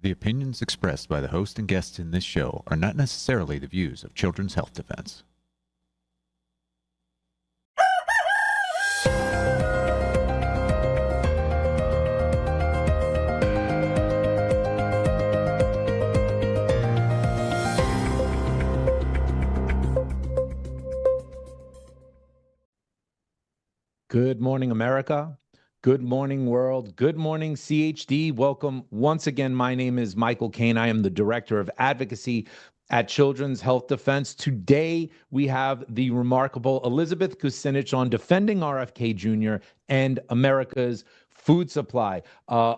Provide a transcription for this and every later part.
The opinions expressed by the host and guests in this show are not necessarily the views of Children's Health Defense. Good morning, America. Good morning, world. Good morning, CHD. Welcome once again. My name is Michael Kane. I am the Director of Advocacy at Children's Health Defense. Today, we have the remarkable Elizabeth Kucinich on defending RFK Jr. and America's food supply.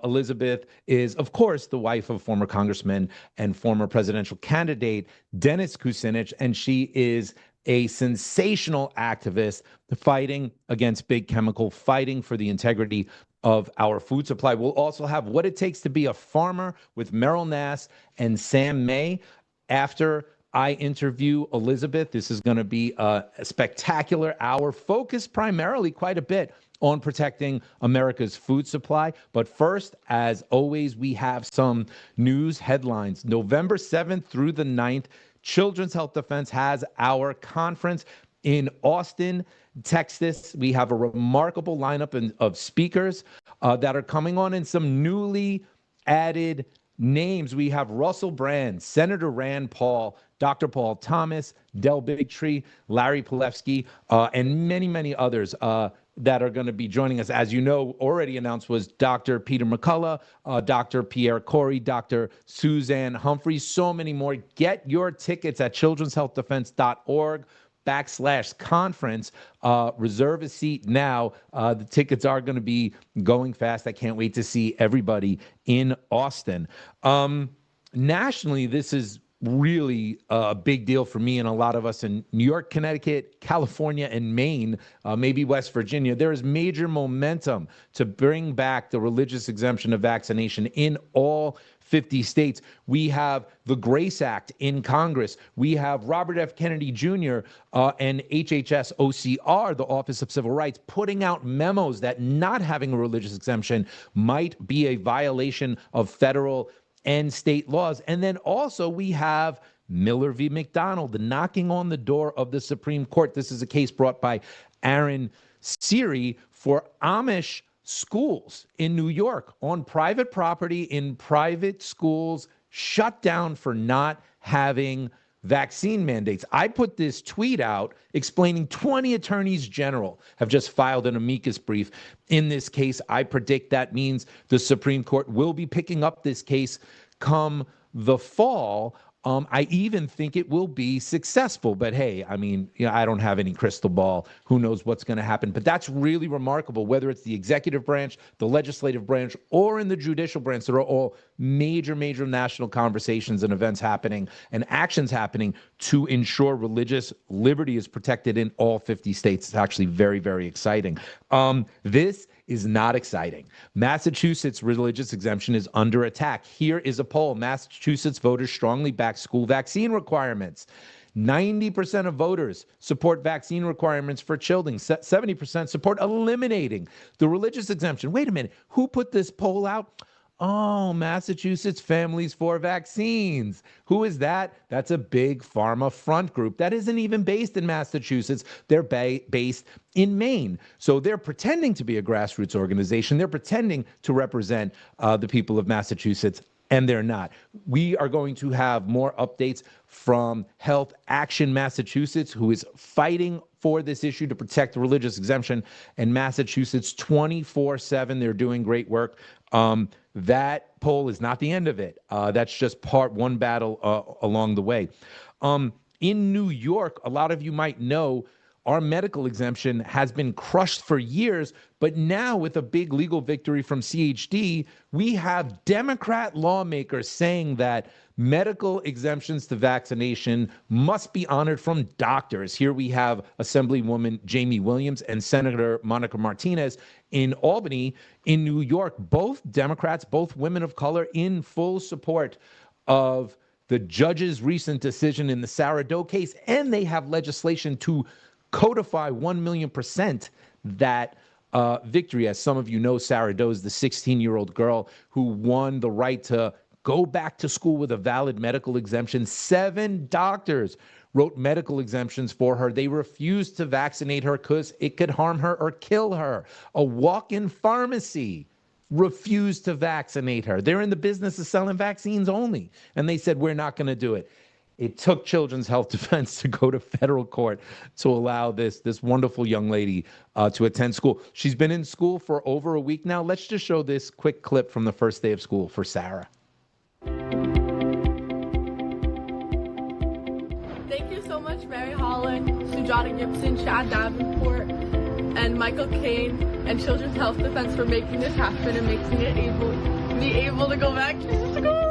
Elizabeth is, of course, the wife of former Congressman and former presidential candidate Dennis Kucinich, and she is a sensational activist fighting against big chemical, fighting for the integrity of our food supply. We'll also have what it takes to be a farmer with Meryl Nass and Sam May. After I interview Elizabeth, this is going to be a spectacular hour, focused primarily quite a bit on protecting America's food supply. But first, as always, we have some news headlines. November 7th through the 9th, Children's Health Defense has our conference in Austin, Texas. We have a remarkable lineup of speakers that are coming on, and some newly added names. We have Russell Brand, Senator Rand Paul, Dr. Paul Thomas, Del Bigtree, Larry Palevsky, and many, many others that are going to be joining us. As you know, already announced was Dr. Peter McCullough, Dr. Pierre Corey, Dr. Suzanne Humphreys, so many more. Get your tickets at children'shealthdefense.org/conference. Reserve a seat now. The tickets are going to be going fast. I can't wait to see everybody in Austin. Nationally, this is really a big deal for me and a lot of us in New York, Connecticut, California, and Maine, maybe West Virginia. There is major momentum to bring back the religious exemption of vaccination in all 50 states. We have the GRACE Act in Congress. We have Robert F. Kennedy Jr. And HHS OCR, the Office of Civil Rights, putting out memos that not having a religious exemption might be a violation of federal and state laws. And then also we have Miller v. McDonald, the knocking on the door of the Supreme Court. This is a case brought by Aaron Siri for Amish schools in New York on private property in private schools shut down for not having vaccine mandates. I put this tweet out explaining 20 attorneys general have just filed an amicus brief in this case. I predict that means the Supreme Court will be picking up this case come the fall. I even think it will be successful. But hey, I mean, I don't have any crystal ball. Who knows what's going to happen? But that's really remarkable, whether it's the executive branch, the legislative branch, or in the judicial branch. There are all major national conversations and events happening and actions happening to ensure religious liberty is protected in all 50 states. It's actually very, very exciting. This is not exciting. Massachusetts religious exemption is under attack. Here is a poll. Massachusetts voters strongly back school vaccine requirements. 90% of voters support vaccine requirements for children. 70% support eliminating the religious exemption. Wait a minute. Who put this poll out? Oh, Massachusetts Families for Vaccines. Who is that? That's a big pharma front group that isn't even based in Massachusetts. They're based in Maine. So they're pretending to be a grassroots organization. They're pretending to represent the people of Massachusetts, and they're not. We are going to have more updates from Health Action Massachusetts, who is fighting for this issue to protect the religious exemption, and Massachusetts 24/7. They're doing great work. That poll is not the end of it. That's just part one battle along the way. In New York, a lot of you might know our medical exemption has been crushed for years, but now with a big legal victory from CHD, we have Democrat lawmakers saying that medical exemptions to vaccination must be honored from doctors. Here we have Assemblywoman Jamie Williams and Senator Monica Martinez in Albany. In New York, both Democrats, both women of color, in full support of the judge's recent decision in the Sarah Doe case, and they have legislation to codify 1,000,000% that victory. As some of you know, Sarah Doe is the 16-year-old girl who won the right to go back to school with a valid medical exemption. 7 doctors wrote medical exemptions for her. They refused to vaccinate her because it could harm her or kill her. A walk-in pharmacy refused to vaccinate her. They're in the business of selling vaccines only. And they said, we're not going to do it. It took Children's Health Defense to go to federal court to allow this wonderful young lady to attend school. She's been in school for over a week now. Let's just show this quick clip from the first day of school for Sarah. Thank you so much, Mary Holland, Sujata Gibson, Chad Davenport, and Michael Kane, and Children's Health Defense for making this happen and making it able to go back to school.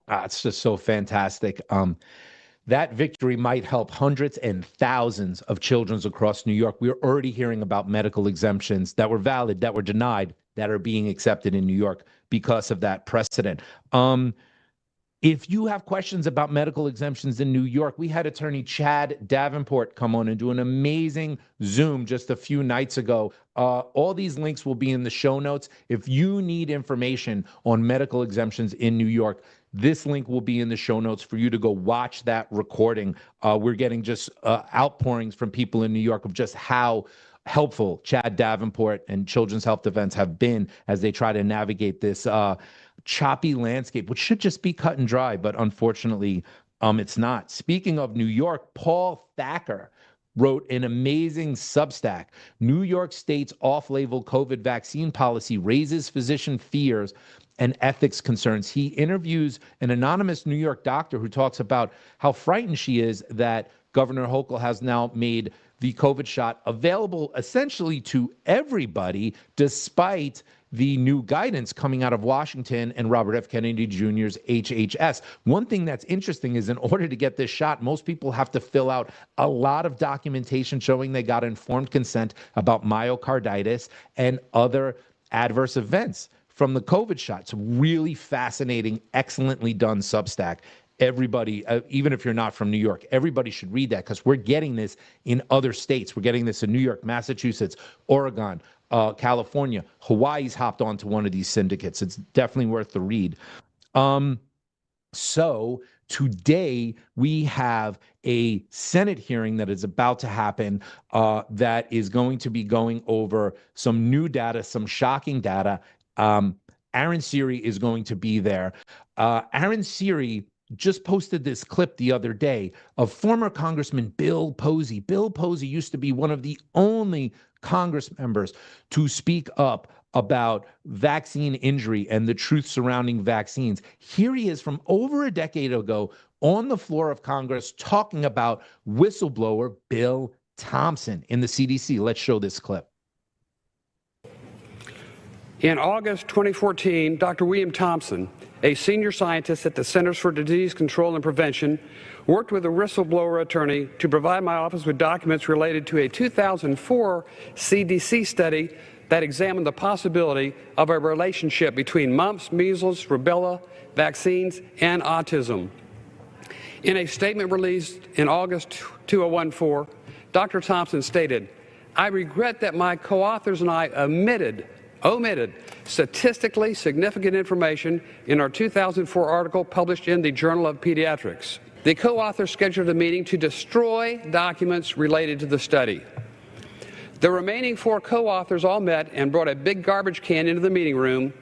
It's just so fantastic. That victory might help hundreds and thousands of children across New York. We're already hearing about medical exemptions that were valid, that were denied, that are being accepted in New York because of that precedent. If you have questions about medical exemptions in New York, we had attorney Chad Davenport come on and do an amazing Zoom just a few nights ago. All these links will be in the show notes. If you need information on medical exemptions in New York, this link will be in the show notes for you to go watch that recording. We're getting just outpourings from people in New York of just how helpful Chad Davenport and Children's Health Defense have been as they try to navigate this choppy landscape, which should just be cut and dry, but unfortunately, it's not. Speaking of New York, Paul Thacker wrote an amazing Substack. New York State's off-label COVID vaccine policy raises physician fears and ethics concerns. He interviews an anonymous New York doctor who talks about how frightened she is that Governor Hochul has now made the COVID shot available essentially to everybody, despite the new guidance coming out of Washington and Robert F. Kennedy Jr.'s HHS. One thing that's interesting is in order to get this shot, most people have to fill out a lot of documentation showing they got informed consent about myocarditis and other adverse events from the COVID shot. It's really fascinating, excellently done Substack. Everybody, even if you're not from New York, everybody should read that because we're getting this in other states. We're getting this in New York, Massachusetts, Oregon, California. Hawaii's hopped onto one of these syndicates. It's definitely worth the read. So today we have a Senate hearing that is about to happen that is going to be going over some new data, some shocking data. Aaron Siri is going to be there. Aaron Siri just posted this clip the other day of former Congressman Bill Posey. Bill Posey used to be one of the only Congress members to speak up about vaccine injury and the truth surrounding vaccines. Here he is from over a decade ago on the floor of Congress talking about whistleblower Bill Thompson in the CDC. Let's show this clip. In August 2014, Dr. William Thompson, a senior scientist at the Centers for Disease Control and Prevention, worked with a whistleblower attorney to provide my office with documents related to a 2004 CDC study that examined the possibility of a relationship between mumps, measles, rubella vaccines, and autism. In a statement released in August 2014, Dr. Thompson stated, "I regret that my co-authors and I omitted statistically significant information in our 2004 article published in the Journal of Pediatrics. The co-authors scheduled a meeting to destroy documents related to the study. The remaining 4 co-authors all met and brought a big garbage can into the meeting room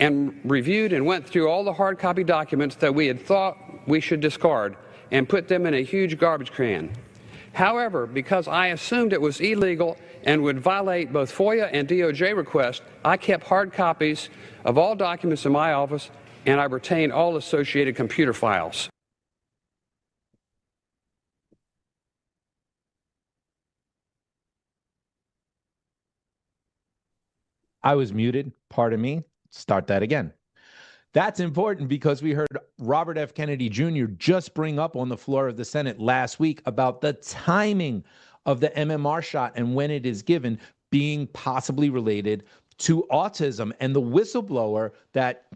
and reviewed and went through all the hard copy documents that we had thought we should discard and put them in a huge garbage can. However, because I assumed it was illegal and would violate both FOIA and DOJ requests, I kept hard copies of all documents in my office, and I retained all associated computer files." I was muted. Pardon me. Start that again. That's important because we heard Robert F. Kennedy Jr. just bring up on the floor of the Senate last week about the timing of the MMR shot and when it is given being possibly related to autism. And the whistleblower that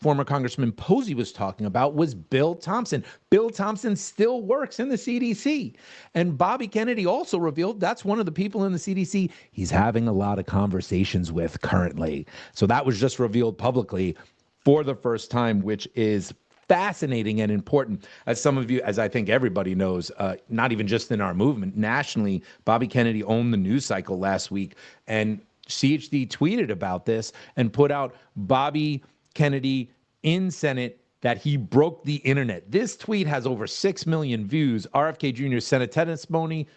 former Congressman Posey was talking about was Bill Thompson. Bill Thompson still works in the CDC. And Bobby Kennedy also revealed that's one of the people in the CDC he's having a lot of conversations with currently. So that was just revealed publicly for the first time, which is fascinating and important. As some of you, as I think everybody knows, not even just in our movement, nationally, Bobby Kennedy owned the news cycle last week. And CHD tweeted about this and put out Bobby Kennedy in Senate that he broke the internet. This tweet has over 6 million views. RFK Jr. Senate testimony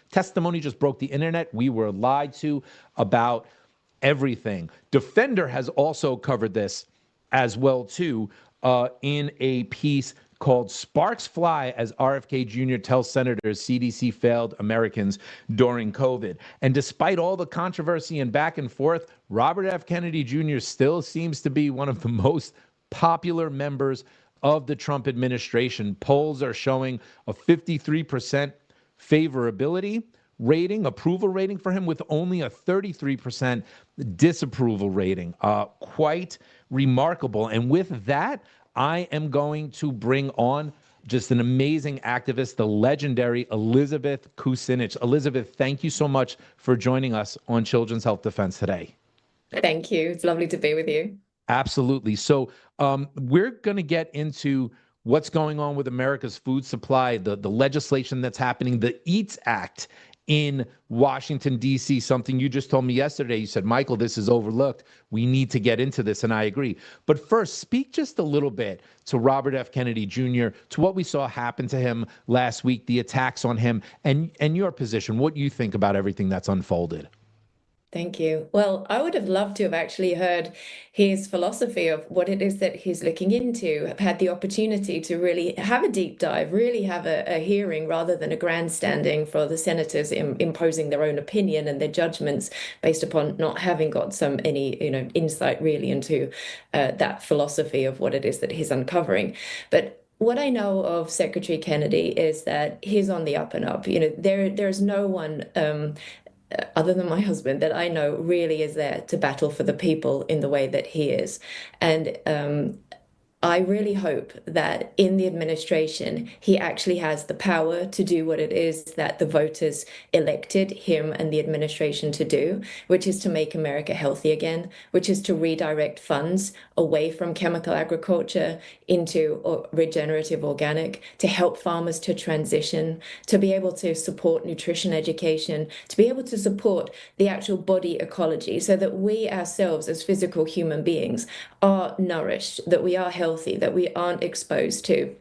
just broke the internet. We were lied to about everything. Defender has also covered this as well, too, in a piece called Sparks Fly as RFK Jr. tells senators CDC failed Americans during COVID. And despite all the controversy and back and forth, Robert F. Kennedy Jr. still seems to be one of the most popular members of the Trump administration. Polls are showing a 53% favorability rating, approval rating for him, with only a 33% disapproval rating. Quite remarkable. And with that, I am going to bring on just an amazing activist, the legendary Elizabeth Kucinich. Elizabeth, thank you so much for joining us on Children's Health Defense today. Thank you. It's lovely to be with you. Absolutely. So we're going to get into what's going on with America's food supply, the legislation that's happening, the EATS Act in Washington, D.C., something you just told me yesterday. You said, Michael, this is overlooked. We need to get into this, and I agree. But first, speak just a little bit to Robert F. Kennedy Jr., to what we saw happen to him last week, the attacks on him, and your position, what you think about everything that's unfolded. Thank you. Well, I would have loved to have actually heard his philosophy of what it is that he's looking into, have had the opportunity to really have a deep dive, really have a hearing rather than a grandstanding for the senators imposing their own opinion and their judgments based upon not having got any insight really into that philosophy of what it is that he's uncovering. But what I know of Secretary Kennedy is that he's on the up and up. There's no one other than my husband that I know really is there to battle for the people in the way that he is. And I really hope that in the administration, he actually has the power to do what it is that the voters elected him and the administration to do, which is to make America healthy again, which is to redirect funds away from chemical agriculture into regenerative organic, to help farmers to transition, to be able to support nutrition education, to be able to support the actual body ecology so that we ourselves as physical human beings are nourished, that we are healthy, that we aren't exposed to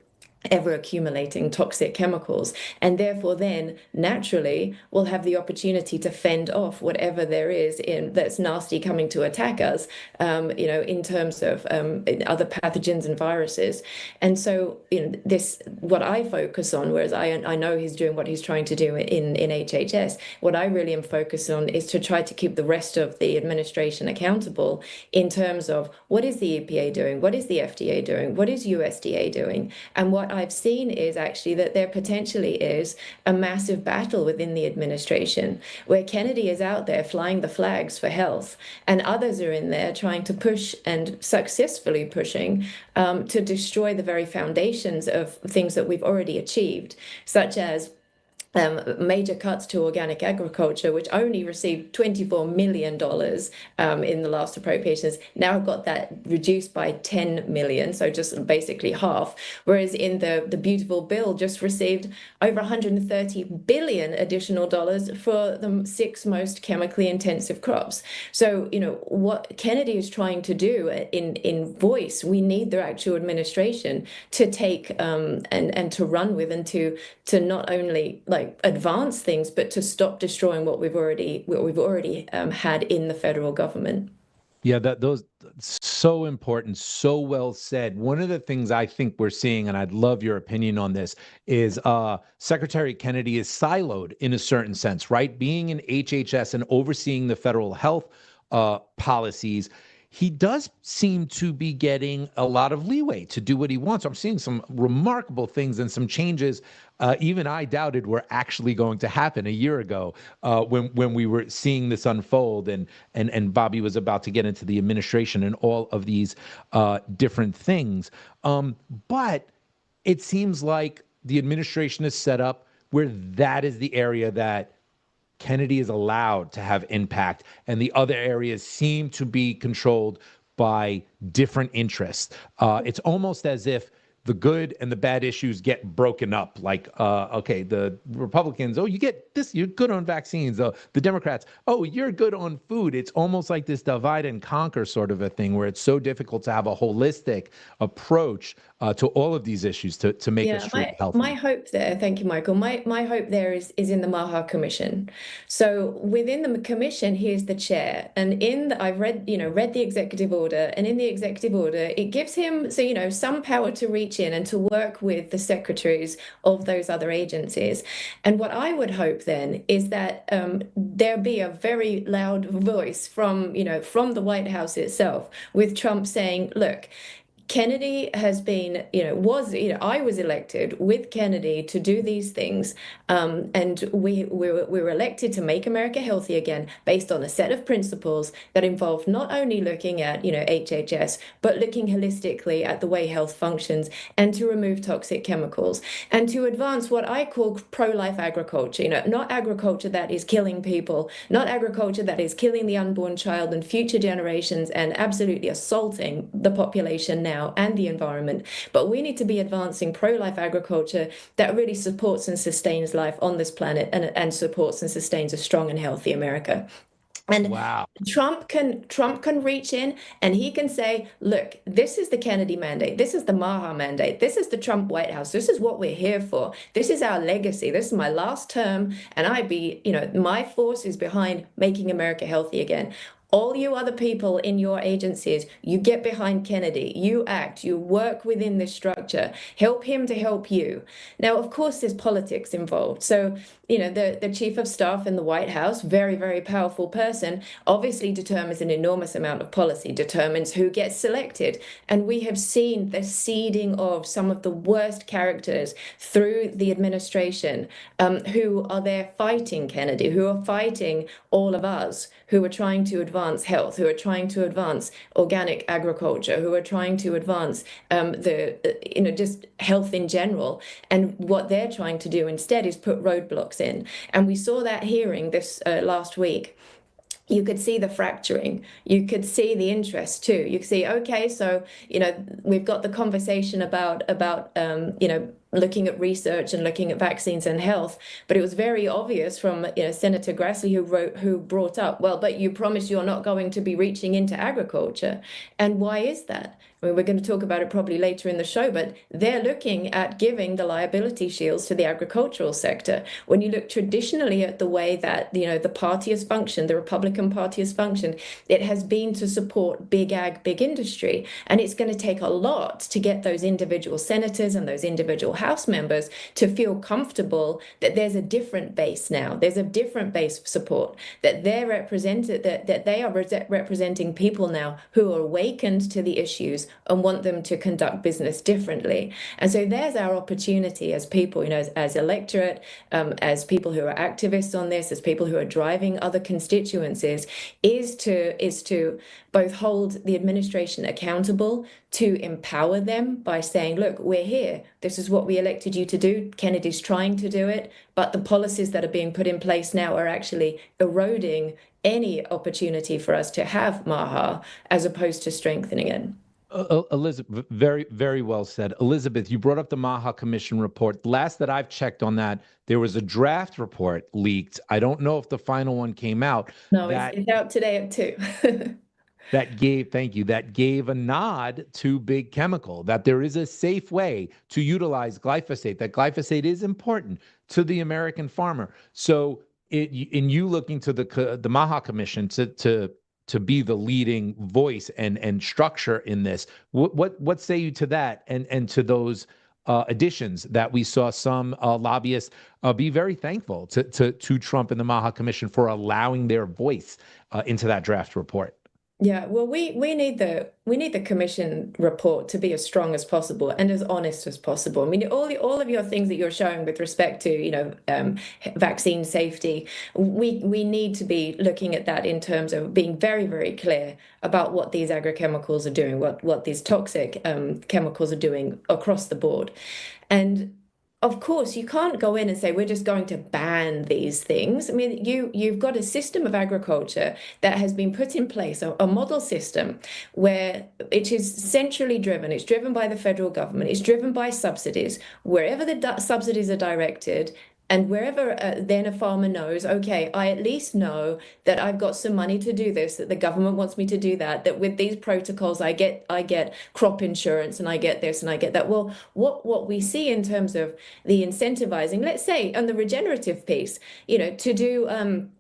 ever accumulating toxic chemicals, and therefore then naturally we'll have the opportunity to fend off whatever there is that's nasty coming to attack us, in terms of other pathogens and viruses. And so this, what I focus on, whereas I know he's doing what he's trying to do in HHS, what I really am focused on is to try to keep the rest of the administration accountable in terms of what is the EPA doing, what is the FDA doing, what is USDA doing, and what I've seen is actually that there potentially is a massive battle within the administration where Kennedy is out there flying the flags for health and others are in there trying to push and successfully pushing to destroy the very foundations of things that we've already achieved, such as major cuts to organic agriculture, which only received $24 million in the last appropriations, now got that reduced by 10 million, so just basically half, whereas in the beautiful bill just received over 130 billion additional dollars for the 6 most chemically intensive crops. So, what Kennedy is trying to do in voice, we need their actual administration to take and to run with, and to not only advance things, but to stop destroying what we've already had in the federal government. Yeah, those so important, so well said. One of the things I think we're seeing, and I'd love your opinion on this, is Secretary Kennedy is siloed in a certain sense, right? Being in HHS and overseeing the federal health policies, he does seem to be getting a lot of leeway to do what he wants. I'm seeing some remarkable things and some changes even I doubted were actually going to happen a year ago when we were seeing this unfold and Bobby was about to get into the administration and all of these different things. But it seems like the administration is set up where that is the area that Kennedy is allowed to have impact, and the other areas seem to be controlled by different interests. It's almost as if the good and the bad issues get broken up. Like, okay, the Republicans, oh, you get this, you're good on vaccines. The Democrats, oh, you're good on food. It's almost like this divide and conquer sort of a thing where it's so difficult to have a holistic approach to all of these issues to make us truly healthy. My hope there, thank you, Michael. My hope there is in the MAHA Commission. So within the commission, he's the chair, and I've read the executive order, and in the executive order, it gives him some power to reach in and to work with the secretaries of those other agencies. And what I would hope then is that there be a very loud voice from the White House itself, with Trump saying, look, Kennedy has been, I was elected with Kennedy to do these things, and we were elected to make America healthy again based on a set of principles that involve not only looking at, HHS, but looking holistically at the way health functions and to remove toxic chemicals and to advance what I call pro-life agriculture, not agriculture that is killing people, not agriculture that is killing the unborn child and future generations and absolutely assaulting the population now and the environment, but we need to be advancing pro-life agriculture that really supports and sustains life on this planet and supports and sustains a strong and healthy America. And wow. Trump can reach in and he can say, look, this is the Kennedy mandate. This is the MAHA mandate. This is the Trump White House. This is what we're here for. This is our legacy. This is my last term. And my force is behind making America healthy again. All you other people in your agencies, you get behind Kennedy, you act, you work within this structure, help him to help you. Now, of course, there's politics involved. So, the chief of staff in the White House, very, very powerful person, obviously determines an enormous amount of policy, determines who gets selected. And we have seen the seeding of some of the worst characters through the administration who are there fighting Kennedy, who are fighting all of us, who are trying to advance health, who are trying to advance organic agriculture, who are trying to advance just health in general. And what they're trying to do instead is put roadblocks in. And we saw that hearing this last week. You could see the fracturing. You could see the interest too. You could see, okay, so we've got the conversation about looking at research and looking at vaccines and health, but it was very obvious from Senator Grassley who brought up, well, but you promised you're not going to be reaching into agriculture. And why is that? I mean, we're going to talk about it probably later in the show, but they're looking at giving the liability shields to the agricultural sector. When you look traditionally at the way that the party has functioned, the Republican Party has functioned, it has been to support big ag, big industry, and it's going to take a lot to get those individual senators and those individual House members to feel comfortable that there's a different base now. There's a different base of support, that they're represented, that they are representing people now who are awakened to the issues and want them to conduct business differently. And so there's our opportunity as people, as electorate, as people who are activists on this, as people who are driving other constituencies, is to both hold the administration accountable, to empower them by saying, look, we're here. This is what we elected you to do. Kennedy's trying to do it, but the policies that are being put in place now are actually eroding any opportunity for us to have MAHA as opposed to strengthening it. Elizabeth, very, very well said. Elizabeth, you brought up the MAHA Commission report. Last that I've checked on that, there was a draft report leaked. I don't know if the final one came out. No, it's out today at 2. That gave a nod to big chemical, that there is a safe way to utilize glyphosate, that glyphosate is important to the American farmer. So in you looking to the MAHA Commission to be the leading voice and structure in this, what say you to that and to those additions that we saw some lobbyists be very thankful to Trump and the MAHA Commission for allowing their voice into that draft report? Yeah, well, we need the commission report to be as strong as possible and as honest as possible. I mean, all of your things that you're showing with respect to, vaccine safety, we need to be looking at that in terms of being very, very clear about what these agrochemicals are doing, what these toxic chemicals are doing across the board. And of course, you can't go in and say we're just going to ban these things. I mean, you've got a system of agriculture that has been put in place, a model system where it is centrally driven. It's driven by the federal government. It's driven by subsidies. Wherever the subsidies are directed, and wherever then a farmer knows, okay, I at least know that I've got some money to do this, that the government wants me to do that, that with these protocols I get crop insurance and I get this and I get that. Well, what we see in terms of the incentivizing, let's say on the regenerative piece, to do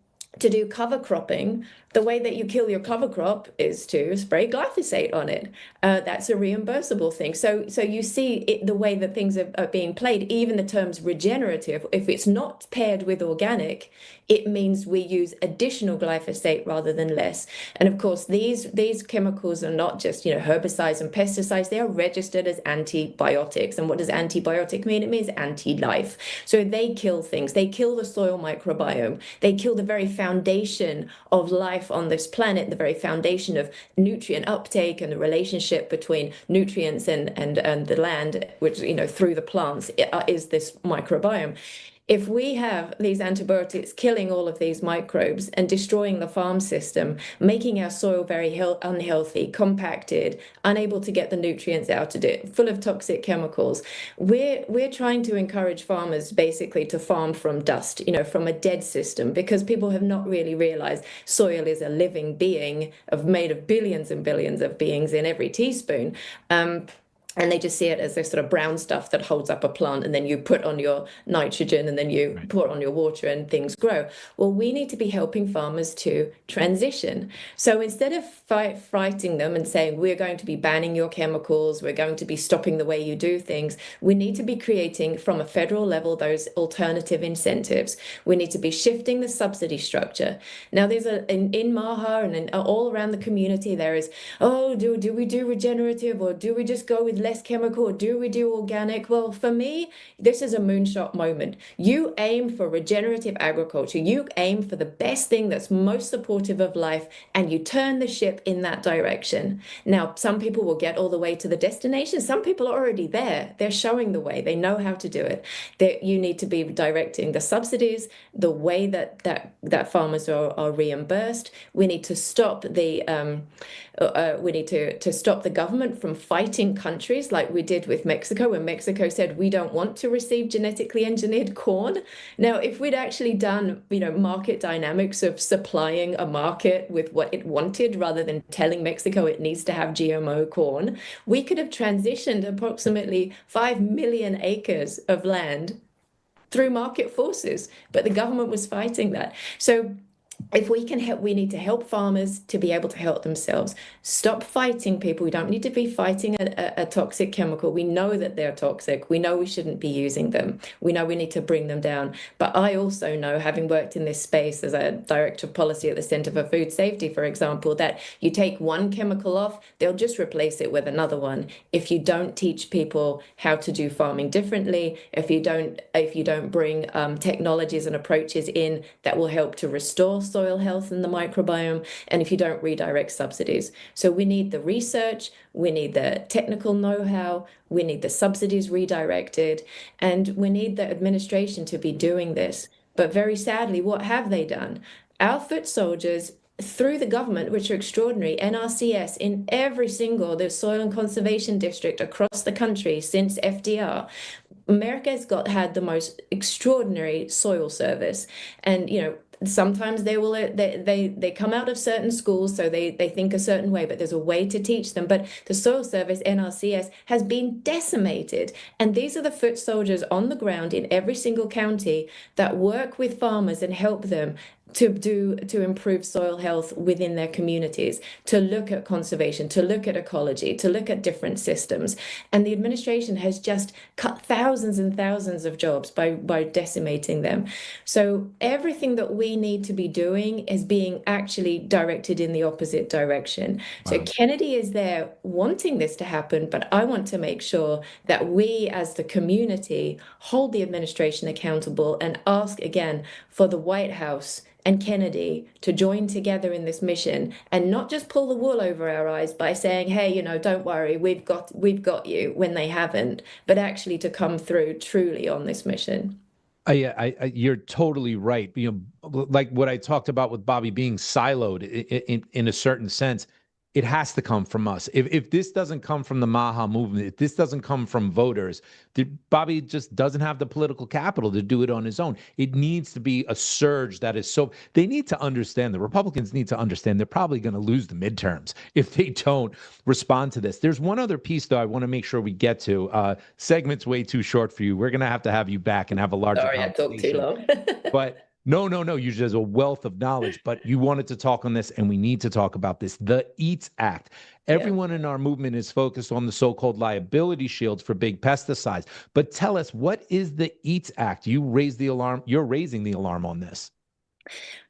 cover cropping, the way that you kill your cover crop is to spray glyphosate on it. That's a reimbursable thing. So you see the way that things are being played, even the terms regenerative, if it's not paired with organic, it means we use additional glyphosate rather than less. And of course, these chemicals are not just, herbicides and pesticides. They are registered as antibiotics. And what does antibiotic mean? It means anti-life. So they kill things. They kill the soil microbiome. They kill the very foundation of life on this planet, the very foundation of nutrient uptake and the relationship between nutrients and the land, which, through the plants is this microbiome. If we have these antibiotics killing all of these microbes and destroying the farm system, making our soil very unhealthy, compacted, unable to get the nutrients out of it, full of toxic chemicals, we're trying to encourage farmers basically to farm from dust, from a dead system, because people have not really realized soil is a living being made of billions and billions of beings in every teaspoon. And they just see it as this sort of brown stuff that holds up a plant, and then you put on your nitrogen and then you pour on your water and things grow. Well, we need to be helping farmers to transition. So instead of fighting them and saying, we're going to be banning your chemicals, we're going to be stopping the way you do things, we need to be creating from a federal level those alternative incentives. We need to be shifting the subsidy structure. Now, there's in MAHA and all around the community, there is, do we do regenerative, or do we just go with less chemical, or do we do organic? Well, for me, this is a moonshot moment. You aim for regenerative agriculture. You aim for the best thing that's most supportive of life, and you turn the ship in that direction. Now, some people will get all the way to the destination. Some people are already there. They're showing the way. They know how to do it. You need to be directing the subsidies, the way that farmers are reimbursed. We need to stop to stop the government from fighting countries like we did with Mexico, when Mexico said we don't want to receive genetically engineered corn. Now, if we'd actually done, market dynamics of supplying a market with what it wanted rather than telling Mexico it needs to have GMO corn, we could have transitioned approximately 5 million acres of land through market forces, but the government was fighting that. So if we can help, we need to help farmers to be able to help themselves. Stop fighting people. We don't need to be fighting a toxic chemical. We know that they're toxic. We know we shouldn't be using them. We know we need to bring them down. But I also know, having worked in this space as a director of policy at the Center for Food Safety, for example, that you take one chemical off, they'll just replace it with another one. If you don't teach people how to do farming differently, if you don't bring technologies and approaches in that will help to restore soil health and the microbiome, and if you don't redirect subsidies. So we need the research, we need the technical know-how, we need the subsidies redirected, and we need the administration to be doing this. But very sadly, what have they done? Our foot soldiers through the government, which are extraordinary, NRCS in every single the soil and conservation district across the country since FDR. America's had the most extraordinary soil service, and sometimes they come out of certain schools, so they think a certain way, but there's a way to teach them. But the soil service, NRCS, has been decimated, and these are the foot soldiers on the ground in every single county that work with farmers and help them to improve soil health within their communities, to look at conservation, to look at ecology, to look at different systems. And the administration has just cut thousands and thousands of jobs by decimating them. So everything that we need to be doing is being actually directed in the opposite direction. So Kennedy is there wanting this to happen, but I want to make sure that we as the community hold the administration accountable and ask again for the White House and Kennedy to join together in this mission and not just pull the wool over our eyes by saying, hey, don't worry, we've got you, when they haven't, but actually to come through truly on this mission. You're totally right. Like what I talked about with Bobby being siloed in a certain sense, it has to come from us. If this doesn't come from the MAHA movement, if this doesn't come from voters, Bobby just doesn't have the political capital to do it on his own. It needs to be a surge that is so. They need to understand, the Republicans need to understand they're probably going to lose the midterms if they don't respond to this. There's one other piece, though, I want to make sure we get to. Segment's way too short for you. We're going to have you back and have a larger conversation. Sorry, I talked too long. But no, you just have a wealth of knowledge, but you wanted to talk on this, and we need to talk about this. The EATS Act. Everyone in our movement is focused on the so-called liability shields for big pesticides. But tell us, what is the EATS Act? You raised the alarm. You're raising the alarm on this.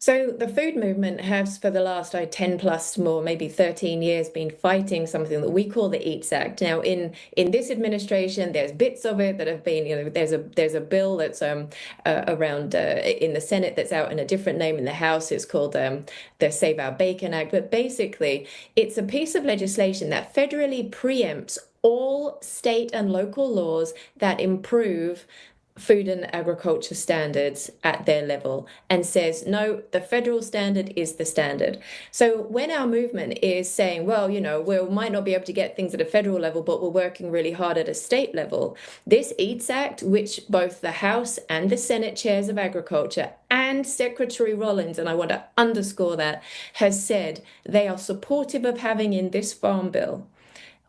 So the food movement has, for the last 10 plus more, maybe 13 years, been fighting something that we call the EATS Act. Now, in this administration, there's bits of it that have been, there's a bill that's around in the Senate that's out in a different name. In the House, it's called the Save Our Bacon Act. But basically, it's a piece of legislation that federally preempts all state and local laws that improve food and agriculture standards at their level, and says, no, the federal standard is the standard. So when our movement is saying, well, we might not be able to get things at a federal level, but we're working really hard at a state level, this EATS Act, which both the House and the Senate chairs of agriculture and Secretary Rollins, and I want to underscore that, has said they are supportive of having in this farm bill,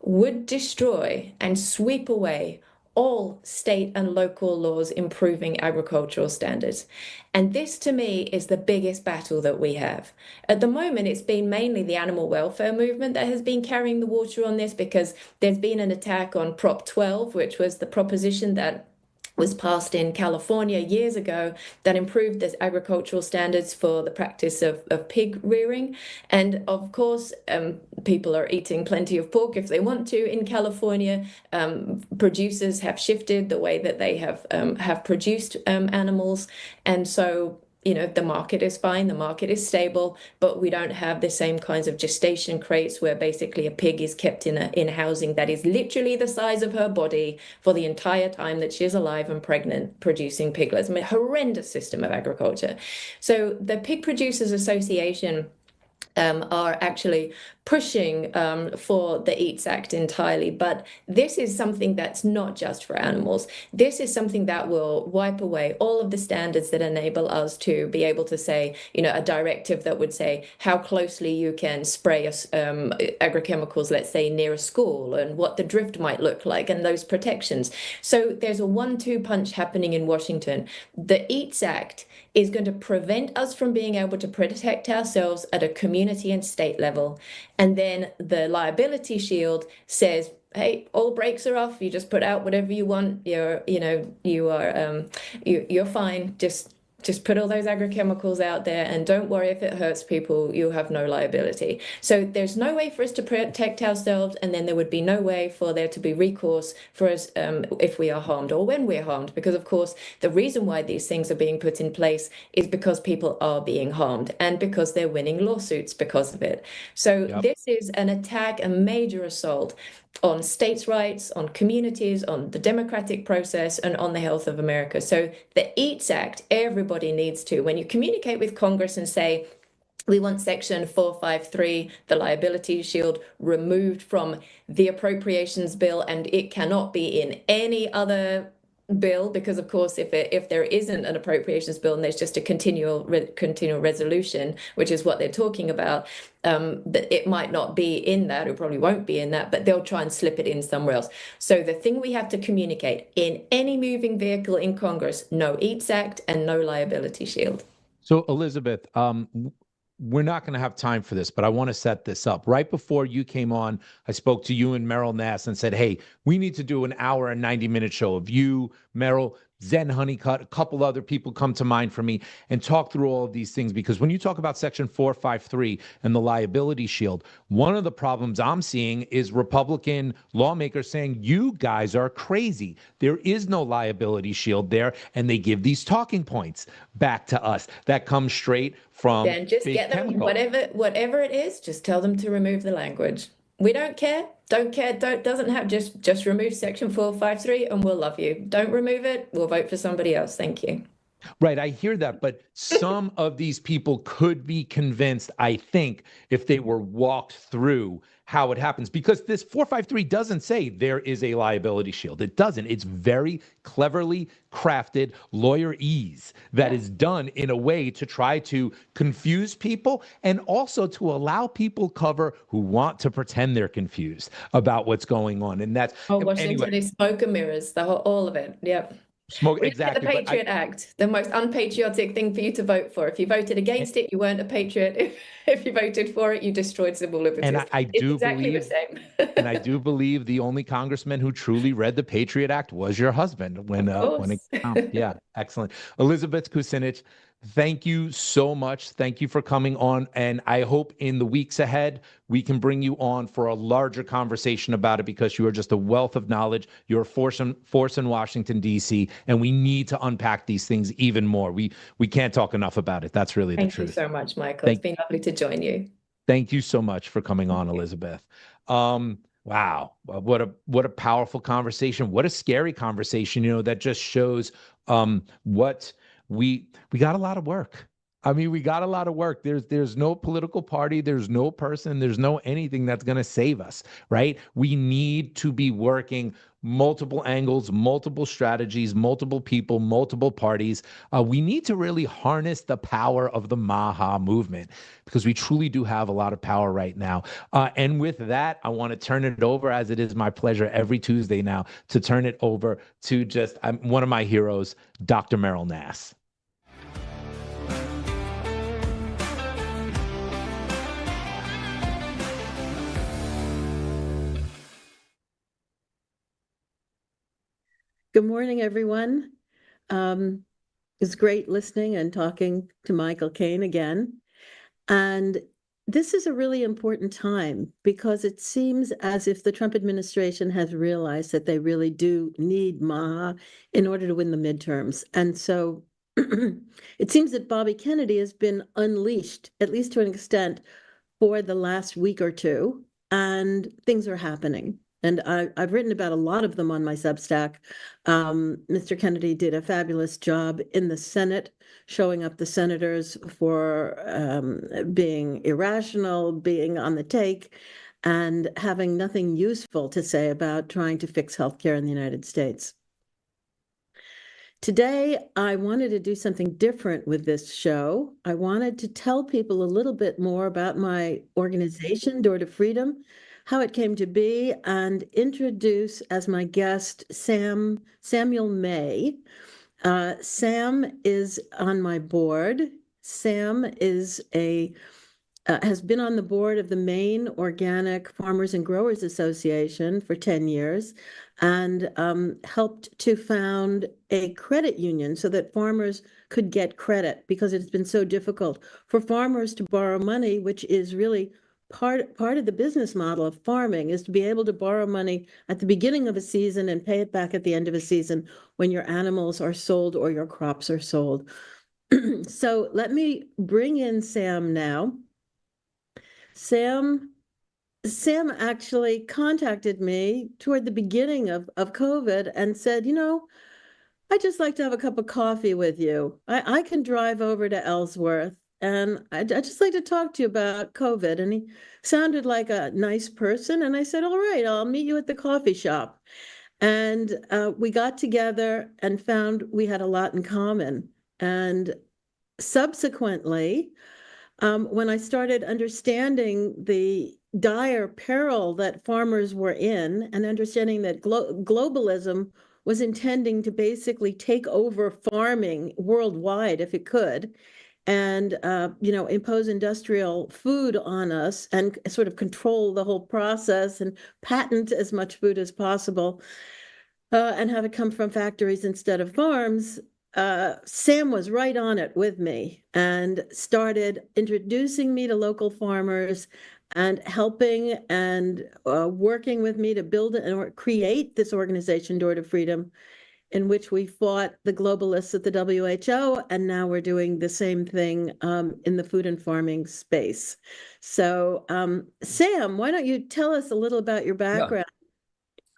would destroy and sweep away all state and local laws improving agricultural standards. And this, to me, is the biggest battle that we have. At the moment, it's been mainly the animal welfare movement that has been carrying the water on this, because there's been an attack on Prop 12, which was the proposition that was passed in California years ago that improved the agricultural standards for the practice of pig rearing. And of course, people are eating plenty of pork if they want to in California. Producers have shifted the way that they have produced animals. And so the market is fine, the market is stable, but we don't have the same kinds of gestation crates where basically a pig is kept in housing that is literally the size of her body for the entire time that she is alive and pregnant, producing piglets. I mean, horrendous system of agriculture. So the Pig Producers Association are actually pushing for the EATS Act entirely. But this is something that's not just for animals. This is something that will wipe away all of the standards that enable us to be able to say, a directive that would say how closely you can spray agrochemicals, let's say, near a school, and what the drift might look like, and those protections. So there's a 1-2 punch happening in Washington. The EATS Act is going to prevent us from being able to protect ourselves at a community and state level. And then the liability shield says, hey, all brakes are off. You just put out whatever you want. You're fine. Just put all those agrochemicals out there, and don't worry if it hurts people, you'll have no liability. So there's no way for us to protect ourselves, and then there would be no way for there to be recourse for us if we are harmed or when we're harmed. Because, of course, the reason why these things are being put in place is because people are being harmed and because they're winning lawsuits because of it. So This is an attack, a major assault on states' rights, on communities, on the democratic process, and on the health of America. So the EATS Act, everybody needs to, when you communicate with Congress and say, we want Section 453, the liability shield, removed from the appropriations bill, and it cannot be in any other bill, because of course if there isn't an appropriations bill and there's just a continual resolution, which is what they're talking about, that it might not be in that, it probably won't be in that, but they'll try and slip it in somewhere else. So the thing we have to communicate in any moving vehicle in Congress, no EATS Act and no liability shield. So, Elizabeth, we're not going to have time for this, but I want to set this up. Right before you came on, I spoke to you and Meryl Nass and said, hey, we need to do an hour and 90-minute show of you, Meryl, Zen Honeycutt, a couple other people come to mind for me, and talk through all of these things. Because when you talk about Section 453 and the liability shield, one of the problems I'm seeing is Republican lawmakers saying, you guys are crazy. There is no liability shield there. And they give these talking points back to us that come straight from Then just big get them, chemical. whatever it is, just tell them to remove the language. We don't care, doesn't have, just remove Section 453 and we'll love you. Don't remove it, we'll vote for somebody else. Thank you. Right, I hear that, but some of these people could be convinced, I think, if they were walked through how it happens, because this 453 doesn't say there is a liability shield. It doesn't. It's very cleverly crafted lawyerese that is done in a way to try to confuse people and also to allow people cover who want to pretend they're confused about what's going on. And that's Washington is smoke and mirrors, all of it. Yep. smoke. Look Exactly. at the Patriot Act, the most unpatriotic thing for you to vote for. If you voted against it, you weren't a patriot. If you voted for it, you destroyed civil liberties. And I do exactly believe, the same. and I do believe the only congressman who truly read the Patriot Act was your husband when it came out. Yeah, excellent. Elizabeth Kucinich, thank you so much. Thank you for coming on. And I hope in the weeks ahead, we can bring you on for a larger conversation about it, because you are just a wealth of knowledge. You're a force in Washington, D.C., and we need to unpack these things even more. We can't talk enough about it. That's really the truth. Thank you so much, Michael. It's been lovely to join you. Thank you so much for coming on, Elizabeth. Wow, what a powerful conversation. What a scary conversation, that just shows what we got a lot of work. I mean, we got a lot of work. There's no political party, there's no person, there's no anything that's going to save us, right? We need to be working multiple angles, multiple strategies, multiple people, multiple parties. We need to really harness the power of the MAHA movement, because we truly do have a lot of power right now. And with that, I want to turn it over, as it is my pleasure every Tuesday now, to turn it over to just one of my heroes, Dr. Meryl Nass. Good morning, everyone. It's great listening and talking to Michael Kane again. And this is a really important time, because it seems as if the Trump administration has realized that they really do need MAHA in order to win the midterms. And so it seems that Bobby Kennedy has been unleashed, at least to an extent, for the last week or two, and things are happening. And I've written about a lot of them on my Substack. Mr. Kennedy did a fabulous job in the Senate, showing up the senators for being irrational, being on the take, and having nothing useful to say about trying to fix healthcare in the United States. Today, I wanted to do something different with this show. I wanted to tell people a little bit more about my organization, Door to Freedom, how it came to be, and introduce as my guest Samuel May. Sam is on my board. Sam is has been on the board of the Maine Organic Farmers and Growers Association for 10 years, and helped to found a credit union so that farmers could get credit, because it's been so difficult for farmers to borrow money, which is really part of the business model of farming, is to be able to borrow money at the beginning of a season and pay it back at the end of a season when your animals are sold or your crops are sold. So let me bring in Sam now. Sam actually contacted me toward the beginning of COVID and said, I'd just like to have a cup of coffee with you. I can drive over to Ellsworth, and I'd just like to talk to you about COVID. And he sounded like a nice person. And I said, all right, I'll meet you at the coffee shop. And we got together and found we had a lot in common. And subsequently, when I started understanding the dire peril that farmers were in, and understanding that globalism was intending to basically take over farming worldwide if it could, and impose industrial food on us and sort of control the whole process and patent as much food as possible, and have it come from factories instead of farms. Sam was right on it with me and started introducing me to local farmers and helping and working with me to build and create this organization, Door to Freedom, in which we fought the globalists at the WHO, and now we're doing the same thing in the food and farming space. So, Sam, why don't you tell us a little about your background?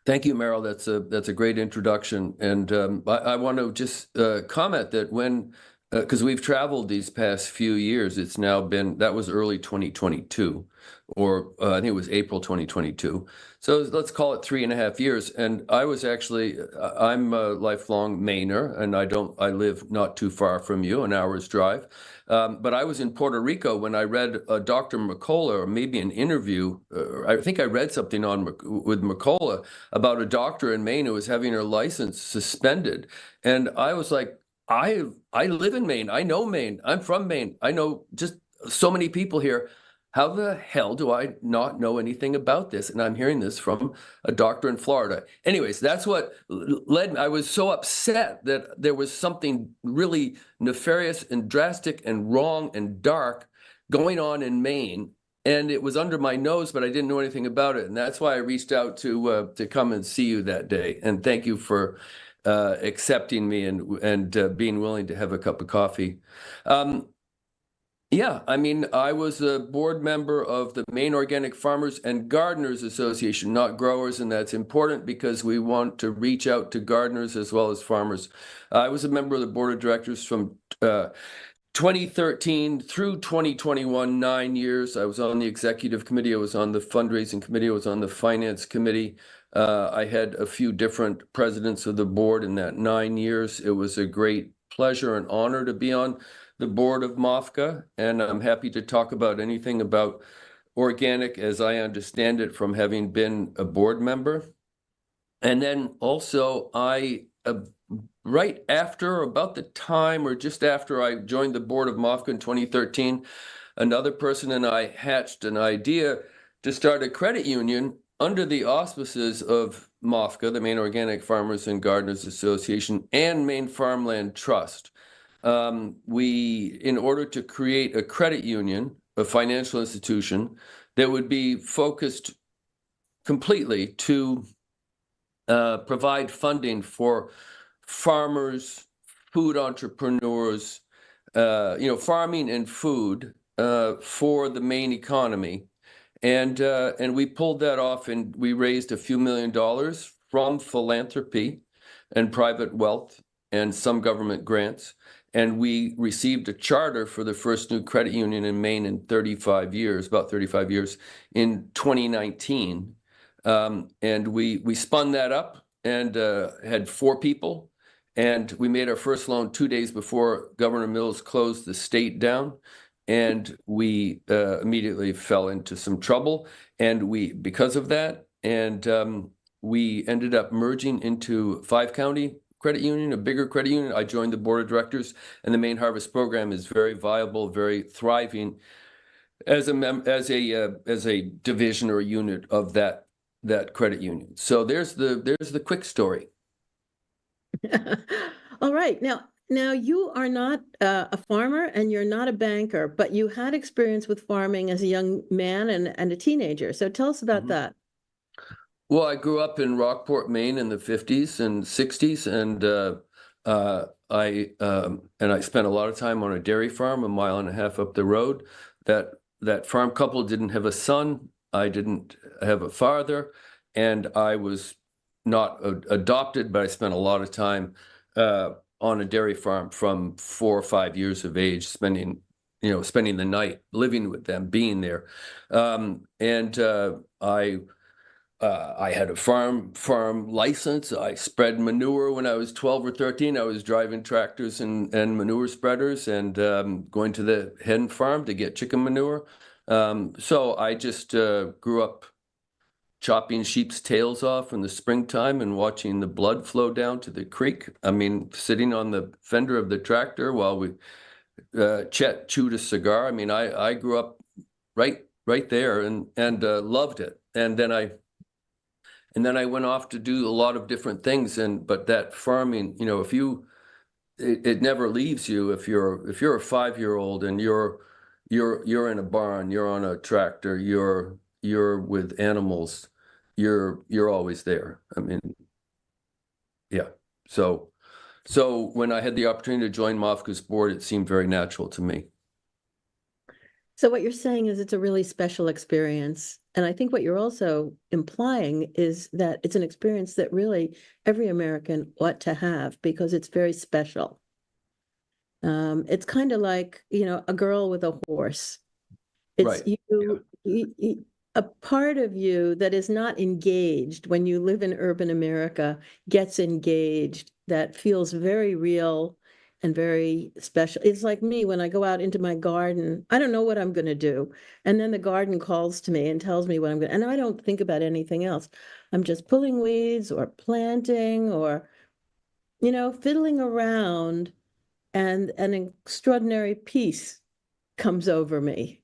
Thank you, Meryl. That's a great introduction, and I want to just comment that when because we've traveled these past few years, it's now been that was early 2022, or I think it was April 2022. So let's call it 3.5 years. And I was actually I'm a lifelong Mainer, and I live not too far from you, an hour's drive. But I was in Puerto Rico when I read Dr. McCullough, or maybe an interview. I think I read something with McCullough about a doctor in Maine who was having her license suspended. And I was like, I live in Maine. I know Maine. I'm from Maine. I know just so many people here. How the hell do I not know anything about this? And I'm hearing this from a doctor in Florida. Anyways, that's what led me. I was so upset that there was something really nefarious and drastic and wrong and dark going on in Maine. And it was under my nose, but I didn't know anything about it. And that's why I reached out to come and see you that day. And thank you for accepting me and being willing to have a cup of coffee. Yeah, I mean, I was a board member of the Maine Organic Farmers and Gardeners Association, not growers, and that's important because we want to reach out to gardeners as well as farmers. I was a member of the board of directors from 2013 through 2021, 9 years. I was on the executive committee, I was on the fundraising committee, I was on the finance committee. I had a few different presidents of the board in that 9 years. It was a great pleasure and honor to be on the board of MAHA, and I'm happy to talk about anything about organic as I understand it from having been a board member. And then also right after, about the time or just after I joined the board of MAHA in 2013, another person and I hatched an idea to start a credit union under the auspices of MAHA, the Maine Organic Farmers and Gardeners Association, and Maine Farmland Trust. In order to create a credit union, a financial institution that would be focused completely to provide funding for farmers, food entrepreneurs, farming and food for the Maine economy. And we pulled that off, and we raised a few $1 million from philanthropy and private wealth and some government grants. And we received a charter for the first new credit union in Maine in 35 years, about 35 years, in 2019. And we spun that up and had 4 people. And we made our first loan 2 days before Governor Mills closed the state down. And we immediately fell into some trouble. And because of that, and we ended up merging into 5-county credit union, a bigger credit union. I joined the board of directors, and the Maine Harvest program is very viable, very thriving as a division or a unit of that credit union. So there's the quick story. All right. Now you are not a farmer and you're not a banker, but you had experience with farming as a young man and a teenager. So tell us about that. Well, I grew up in Rockport, Maine in the 50s and 60s, and I spent a lot of time on a dairy farm 1.5 miles up the road. That farm couple didn't have a son. I didn't have a father, and I was not adopted, but I spent a lot of time on a dairy farm from 4 or 5 years of age, spending the night, living with them, being there, I had a farm license. I spread manure when I was 12 or 13. I was driving tractors and manure spreaders and going to the hen farm to get chicken manure. So I just grew up chopping sheep's tails off in the springtime and watching the blood flow down to the creek. I mean, sitting on the fender of the tractor while we Chet chewed a cigar. I mean, I grew up right there and loved it. And then I went off to do a lot of different things. But that farming, you know, it never leaves you. If you're a 5-year-old and you're in a barn, you're on a tractor, you're with animals, you're always there. I mean, yeah. So when I had the opportunity to join MAHA's board, it seemed very natural to me. So what you're saying is it's a really special experience. And I think what you're also implying is that it's an experience that really every American ought to have because it's very special. It's kind of like, you know, a girl with a horse. It's Right. a part of you that is not engaged when you live in urban America gets engaged, that feels very real and very special. It's like me when I go out into my garden, I don't know what I'm going to do. And then the garden calls to me and tells me what I'm going to, and I don't think about anything else. I'm just pulling weeds or planting or, you know, fiddling around, and an extraordinary peace comes over me.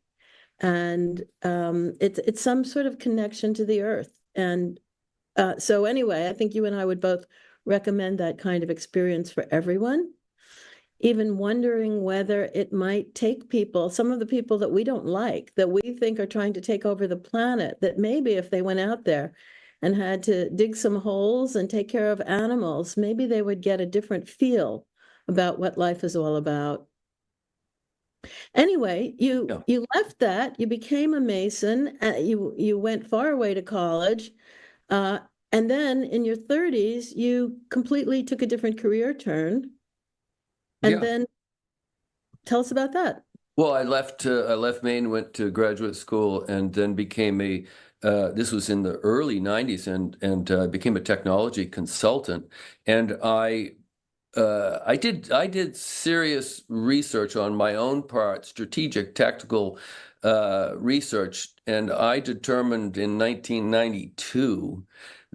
And it's some sort of connection to the earth. And so anyway, I think you and I would both recommend that kind of experience for everyone. Even wondering whether it might take people, some of the people that we don't like, that we think are trying to take over the planet, that maybe if they went out there and had to dig some holes and take care of animals, maybe they would get a different feel about what life is all about. Anyway, you left that, you became a Mason, you went far away to college, and then in your 30s, you completely took a different career turn. And then tell us about that. Well, I left Maine, went to graduate school, and then became this was in the early 90s, and became a technology consultant. And I did serious research on my own part, strategic, tactical research, and I determined in 1992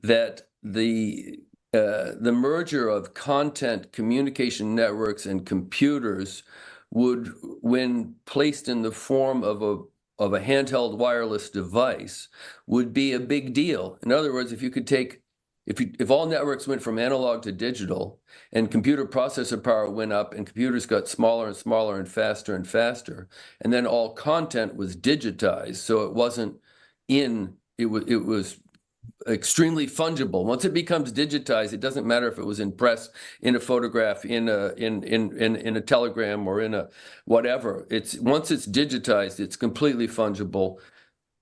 that the merger of content, communication networks, and computers would, when placed in the form of a handheld wireless device, would be a big deal. In other words, if you could take if all networks went from analog to digital and computer processor power went up and computers got smaller and smaller and faster, and then all content was digitized, so it wasn't it was extremely fungible. Once it becomes digitized, it doesn't matter if it was in press, in a photograph, in a telegram, or in a whatever. Once it's digitized, it's completely fungible.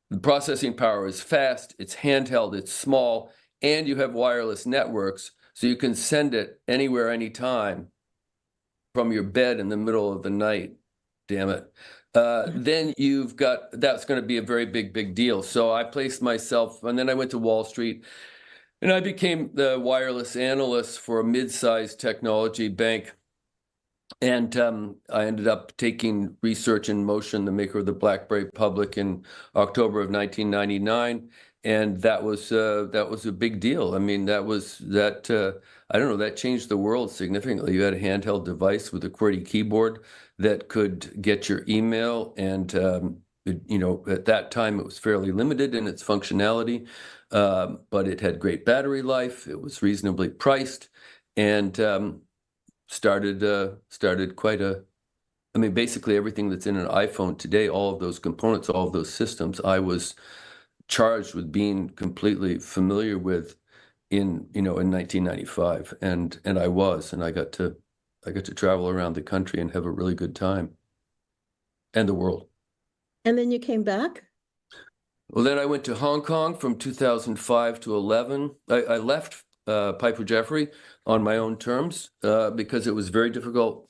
The processing power is fast, it's handheld, it's small, and you have wireless networks, so you can send it anywhere, anytime from your bed in the middle of the night. Damn it. Then that's going to be a very big deal. So I placed myself, and then I went to Wall Street, and I became the wireless analyst for a mid-sized technology bank. And I ended up taking Research in Motion, the maker of the BlackBerry, public in October of 1999. And that was a big deal. I mean, I don't know, that changed the world significantly. You had a handheld device with a QWERTY keyboard that could get your email, and at that time it was fairly limited in its functionality, but it had great battery life. It was reasonably priced, and started quite I mean, basically everything that's in an iPhone today, all of those components, all of those systems, I was charged with being completely familiar with in 1995, and I got to travel around the country and have a really good time, and the world. And then you came back? Well, then I went to Hong Kong from 2005 to 11. I left Piper Jaffray on my own terms because it was very difficult,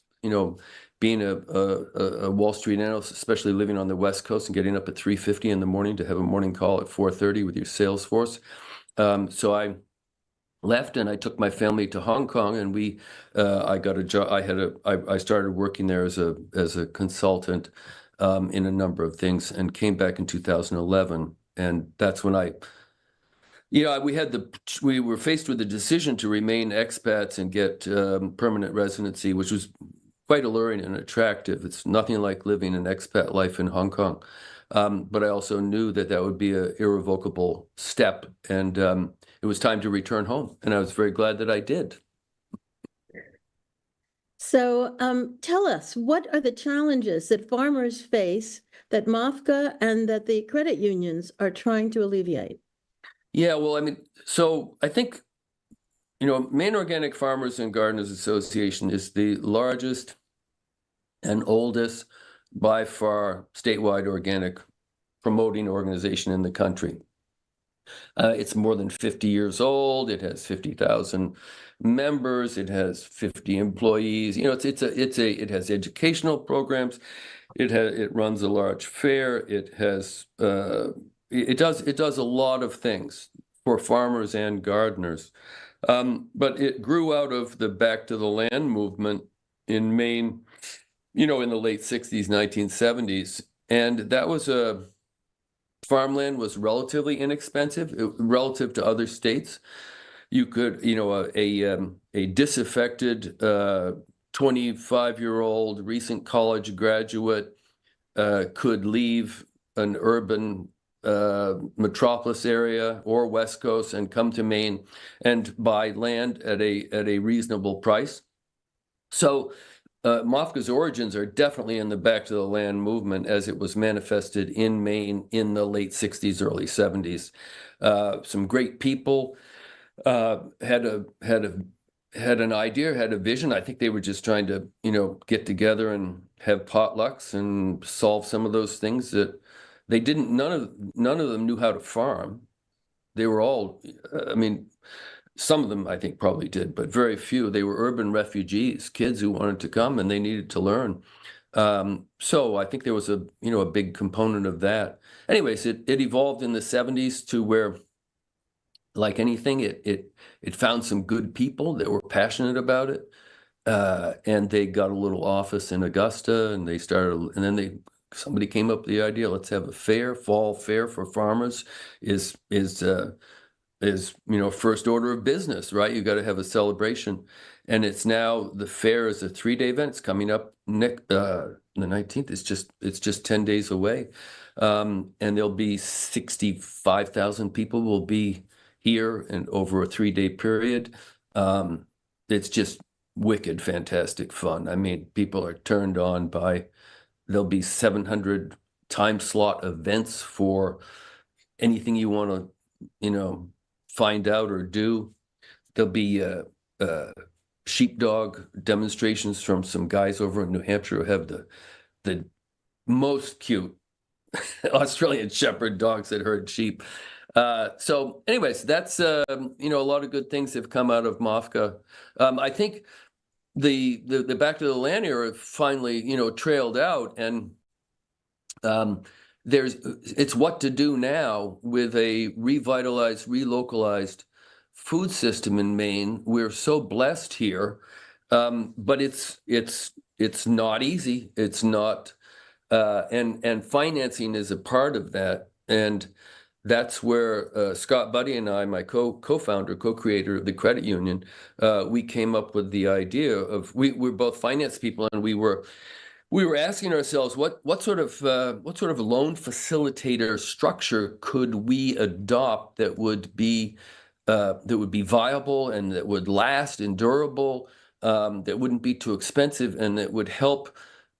being a Wall Street analyst, especially living on the West Coast and getting up at 3:50 in the morning to have a morning call at 4:30 with your sales force. So I left and I took my family to Hong Kong, and I got a job. I started working there as a consultant in a number of things, and came back in 2011, and that's when we were faced with the decision to remain expats and get permanent residency, which was quite alluring and attractive. It's nothing like living an expat life in Hong Kong. But I also knew that that would be an irrevocable step, and it was time to return home. And I was very glad that I did. So tell us, what are the challenges that farmers face that MAHA and that the credit unions are trying to alleviate? Yeah, well, I mean, so I think, Maine Organic Farmers and Gardeners Association is the largest and oldest, by far, statewide organic promoting organization in the country. It's more than 50 years old. It has 50,000 members. It has 50 employees. It has educational programs. It runs a large fair. It does a lot of things for farmers and gardeners. But it grew out of the Back to the Land movement in Maine, in the late 60s, 1970s. And that was farmland was relatively inexpensive relative to other states. You could, a disaffected 25-year-old recent college graduate could leave an urban metropolis area or West Coast and come to Maine and buy land at a reasonable price. So MAHA's origins are definitely in the Back to the Land movement as it was manifested in Maine in the late 60s, early 70s. Some great people had an idea, had a vision. I think they were just trying to, get together and have potlucks and solve some of those things that they didn't. None of them knew how to farm. They were all, some of them I think probably did, but very few. They were urban refugees, kids who wanted to come and they needed to learn. So I think there was a big component of that. Anyways, it evolved in the 70s to where, like anything, it found some good people that were passionate about it, and they got a little office in Augusta, and they started, and then somebody came up with the idea, let's have a fair, fall fair for farmers is first order of business, right? You got to have a celebration. And it's now, the fair is a 3-day event. It's coming up the 19th. It's just 10 days away. And there'll be 65,000 people will be here and over a 3-day period. It's just wicked, fantastic fun. I mean, people are turned on there'll be 700 time slot events for anything you want to, find out or do. There'll be sheepdog demonstrations from some guys over in New Hampshire who have the most cute Australian Shepherd dogs that herd sheep. So anyways, that's, a lot of good things have come out of MAHA. I think the Back to the Land era finally, trailed out, and it's what to do now with a revitalized, relocalized food system in Maine. We're so blessed here, but it's not easy. It's not, and financing is a part of that, and that's where Scott Buddy and I, my co-founder, co-creator of the credit union, we came up with the idea of we're both finance people, and we were asking ourselves what sort of loan facilitator structure could we adopt that would be viable and that would last and durable, that wouldn't be too expensive, and that would help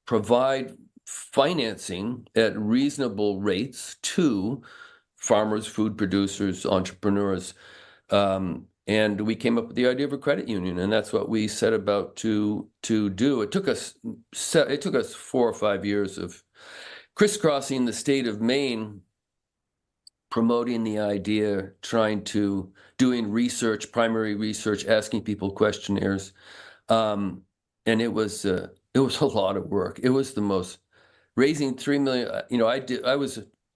provide financing at reasonable rates to farmers, food producers, entrepreneurs. And we came up with the idea of a credit union, and that's what we set about to do. It took us 4 or 5 years of crisscrossing the state of Maine, promoting the idea, doing research, primary research, asking people questionnaires, and it was a lot of work. It was the most, raising $3 million.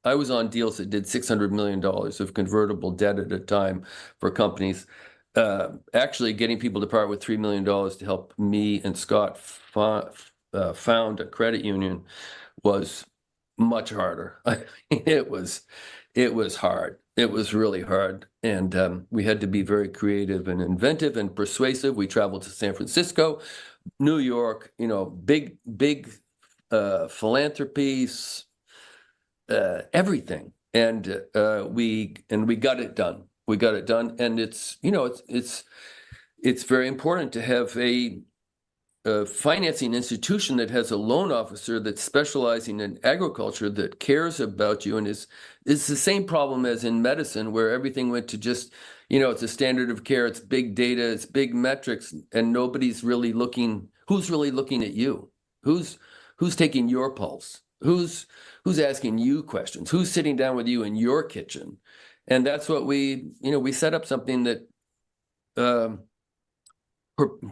I was on deals that did $600 million of convertible debt at a time for companies. Actually, getting people to part with $3 million to help me and Scott found a credit union was much harder. It was hard. It was really hard, and we had to be very creative and inventive and persuasive. We traveled to San Francisco. New York, big philanthropies, everything, and we got it done. We got it done, and it's very important to have a financing institution that has a loan officer that's specializing in agriculture, that cares about you, and it's the same problem as in medicine, where everything went to just, it's a standard of care, it's big data, it's big metrics, and nobody's really looking. Who's really looking at you? Who's taking your pulse? Who's asking you questions? Who's sitting down with you in your kitchen? And that's what we set up something that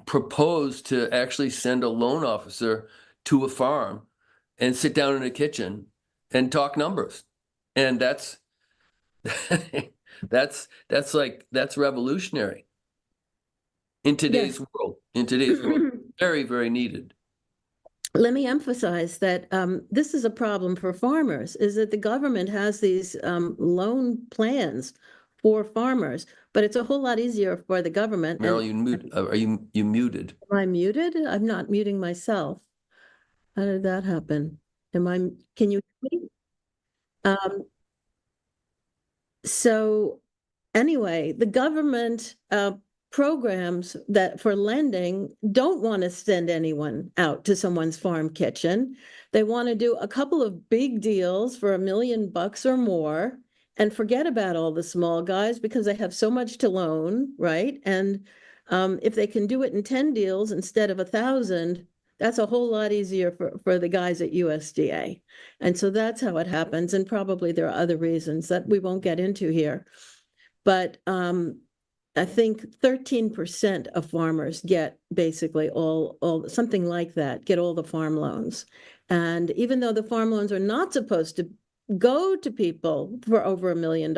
proposed to actually send a loan officer to a farm and sit down in a kitchen and talk numbers. And that's that's revolutionary in today's world. Very, very needed. Let me emphasize that this is a problem for farmers, is that the government has these loan plans for farmers, but it's a whole lot easier for the government. Meryl, are you muted? Am I muted? I'm not muting myself. How did that happen? Can you hear me? So anyway, the government programs that for lending don't want to send anyone out to someone's farm kitchen. They want to do a couple of big deals for $1 million or more and forget about all the small guys because they have so much to loan, right? And if they can do it in 10 deals instead of 1,000, that's a whole lot easier for the guys at USDA. And so that's how it happens. And probably there are other reasons that we won't get into here. But I think 13% of farmers get basically all something like that, get all the farm loans. And even though the farm loans are not supposed to go to people for over $1 million,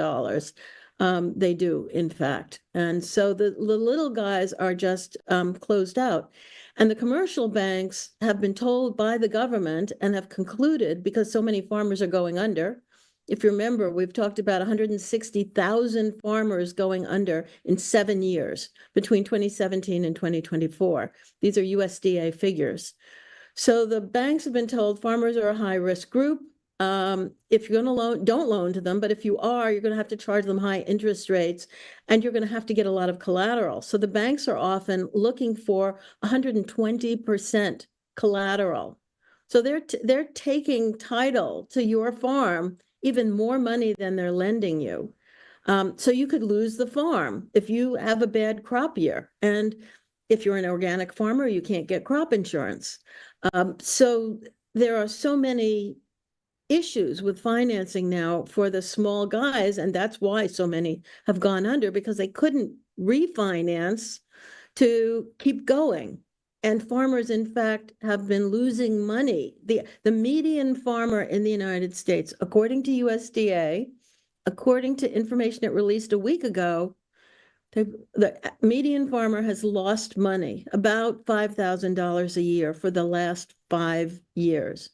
they do, in fact. And so the little guys are just closed out. And the commercial banks have been told by the government and have concluded, because so many farmers are going under. If you remember, we've talked about 160,000 farmers going under in 7 years between 2017 and 2024. These are USDA figures. So the banks have been told farmers are a high-risk group. If you're going to loan, don't loan to them, but if you are, you're going to have to charge them high interest rates, and you're going to have to get a lot of collateral. So the banks are often looking for 120% collateral. So they're taking title to your farm, even more money than they're lending you. So you could lose the farm if you have a bad crop year. And if you're an organic farmer, you can't get crop insurance. So there are so many issues with financing now for the small guys, and that's why so many have gone under, because they couldn't refinance to keep going. And farmers, in fact, have been losing money. The median farmer in the United States, according to USDA, according to information it released a week ago, the median farmer has lost money, about $5,000 a year for the last 5 years.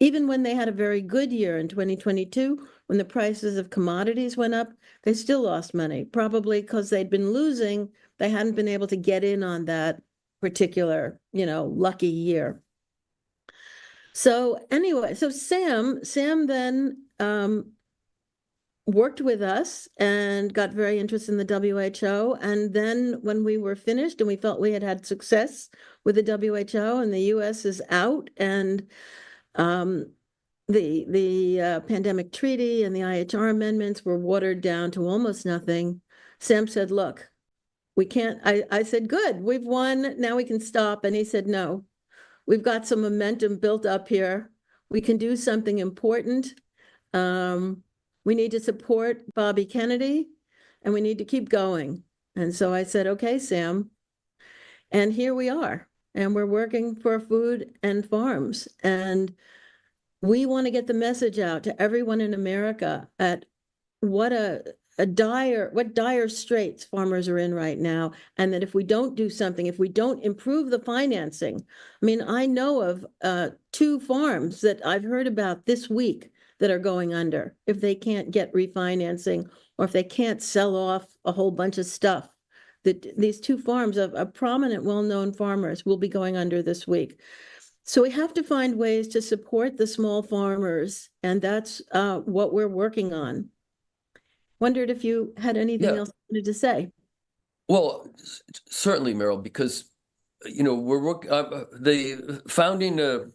Even when they had a very good year in 2022, when the prices of commodities went up, they still lost money, probably because they'd been losing. They hadn't been able to get in on that particular, lucky year. So anyway, so Sam then worked with us and got very interested in the WHO. And then when we were finished and we felt we had had success with the WHO and the US is out, and the pandemic treaty and the IHR amendments were watered down to almost nothing, Sam said, look, we can't. I said, good, we've won, now we can stop. And he said, no, we've got some momentum built up here. We can do something important. We need to support Bobby Kennedy, and we need to keep going. And so I said, okay, Sam. And here we are. And we're working for food and farms. And we want to get the message out to everyone in America at what dire straits farmers are in right now. And that if we don't do something, if we don't improve the financing, I mean, I know of 2 farms that I've heard about this week that are going under if they can't get refinancing, or if they can't sell off a whole bunch of stuff these two farms of prominent, well-known farmers will be going under this week. So we have to find ways to support the small farmers, and that's what we're working on. Wondered if you had anything else you wanted to say. Well, certainly, Meryl, because the founding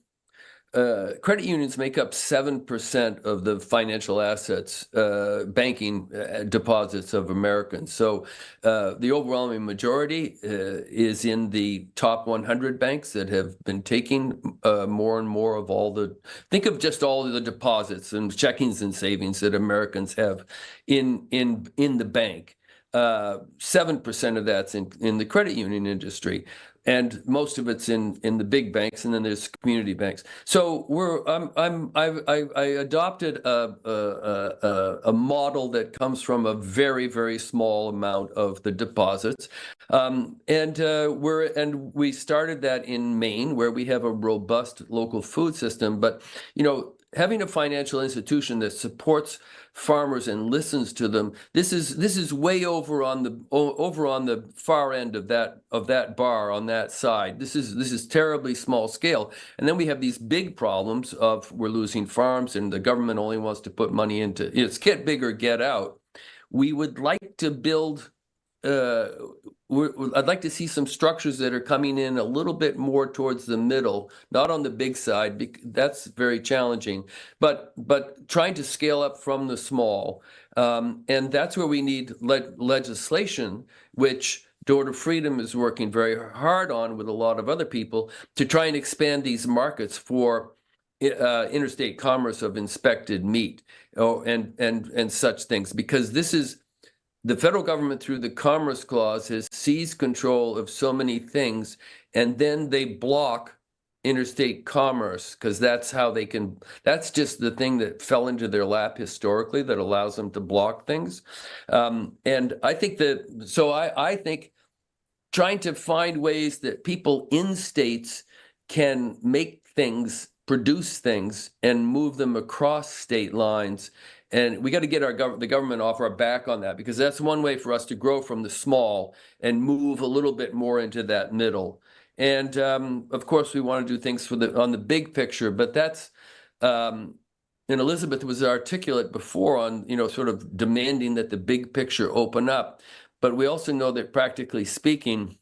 credit unions make up 7% of the financial assets, banking deposits of Americans. So the overwhelming majority is in the top 100 banks that have been taking more and more of think of just all of the deposits and checkings and savings that Americans have in the bank. 7% of that's in the credit union industry, and most of it's in the big banks, and then there's community banks. So I adopted a model that comes from a very, very small amount of the deposits, and we started that in Maine, where we have a robust local food system. But having a financial institution that supports farmers and listens to them, this is way over on the far end of that bar, on that side. This is terribly small scale. And then we have these big problems of we're losing farms, and the government only wants to put money into it's get big or get out. We would like to build I'd like to see some structures that are coming in a little bit more towards the middle, not on the big side. That's very challenging, but trying to scale up from the small. And that's where we need legislation, which Door to Freedom is working very hard on with a lot of other people to try and expand these markets for interstate commerce of inspected meat, and such things, because this is the federal government, through the Commerce Clause, has seized control of so many things, and then they block interstate commerce because that's how they can. That's just the thing that fell into their lap historically that allows them to block things. And I think I think trying to find ways that people in states can make things, produce things, and move them across state lines. And we got to get the government off our back on that, because that's one way for us to grow from the small and move a little bit more into that middle. And of course, we want to do things on the big picture, but that's and Elizabeth was articulate before on sort of demanding that the big picture open up. But we also know that, practically speaking,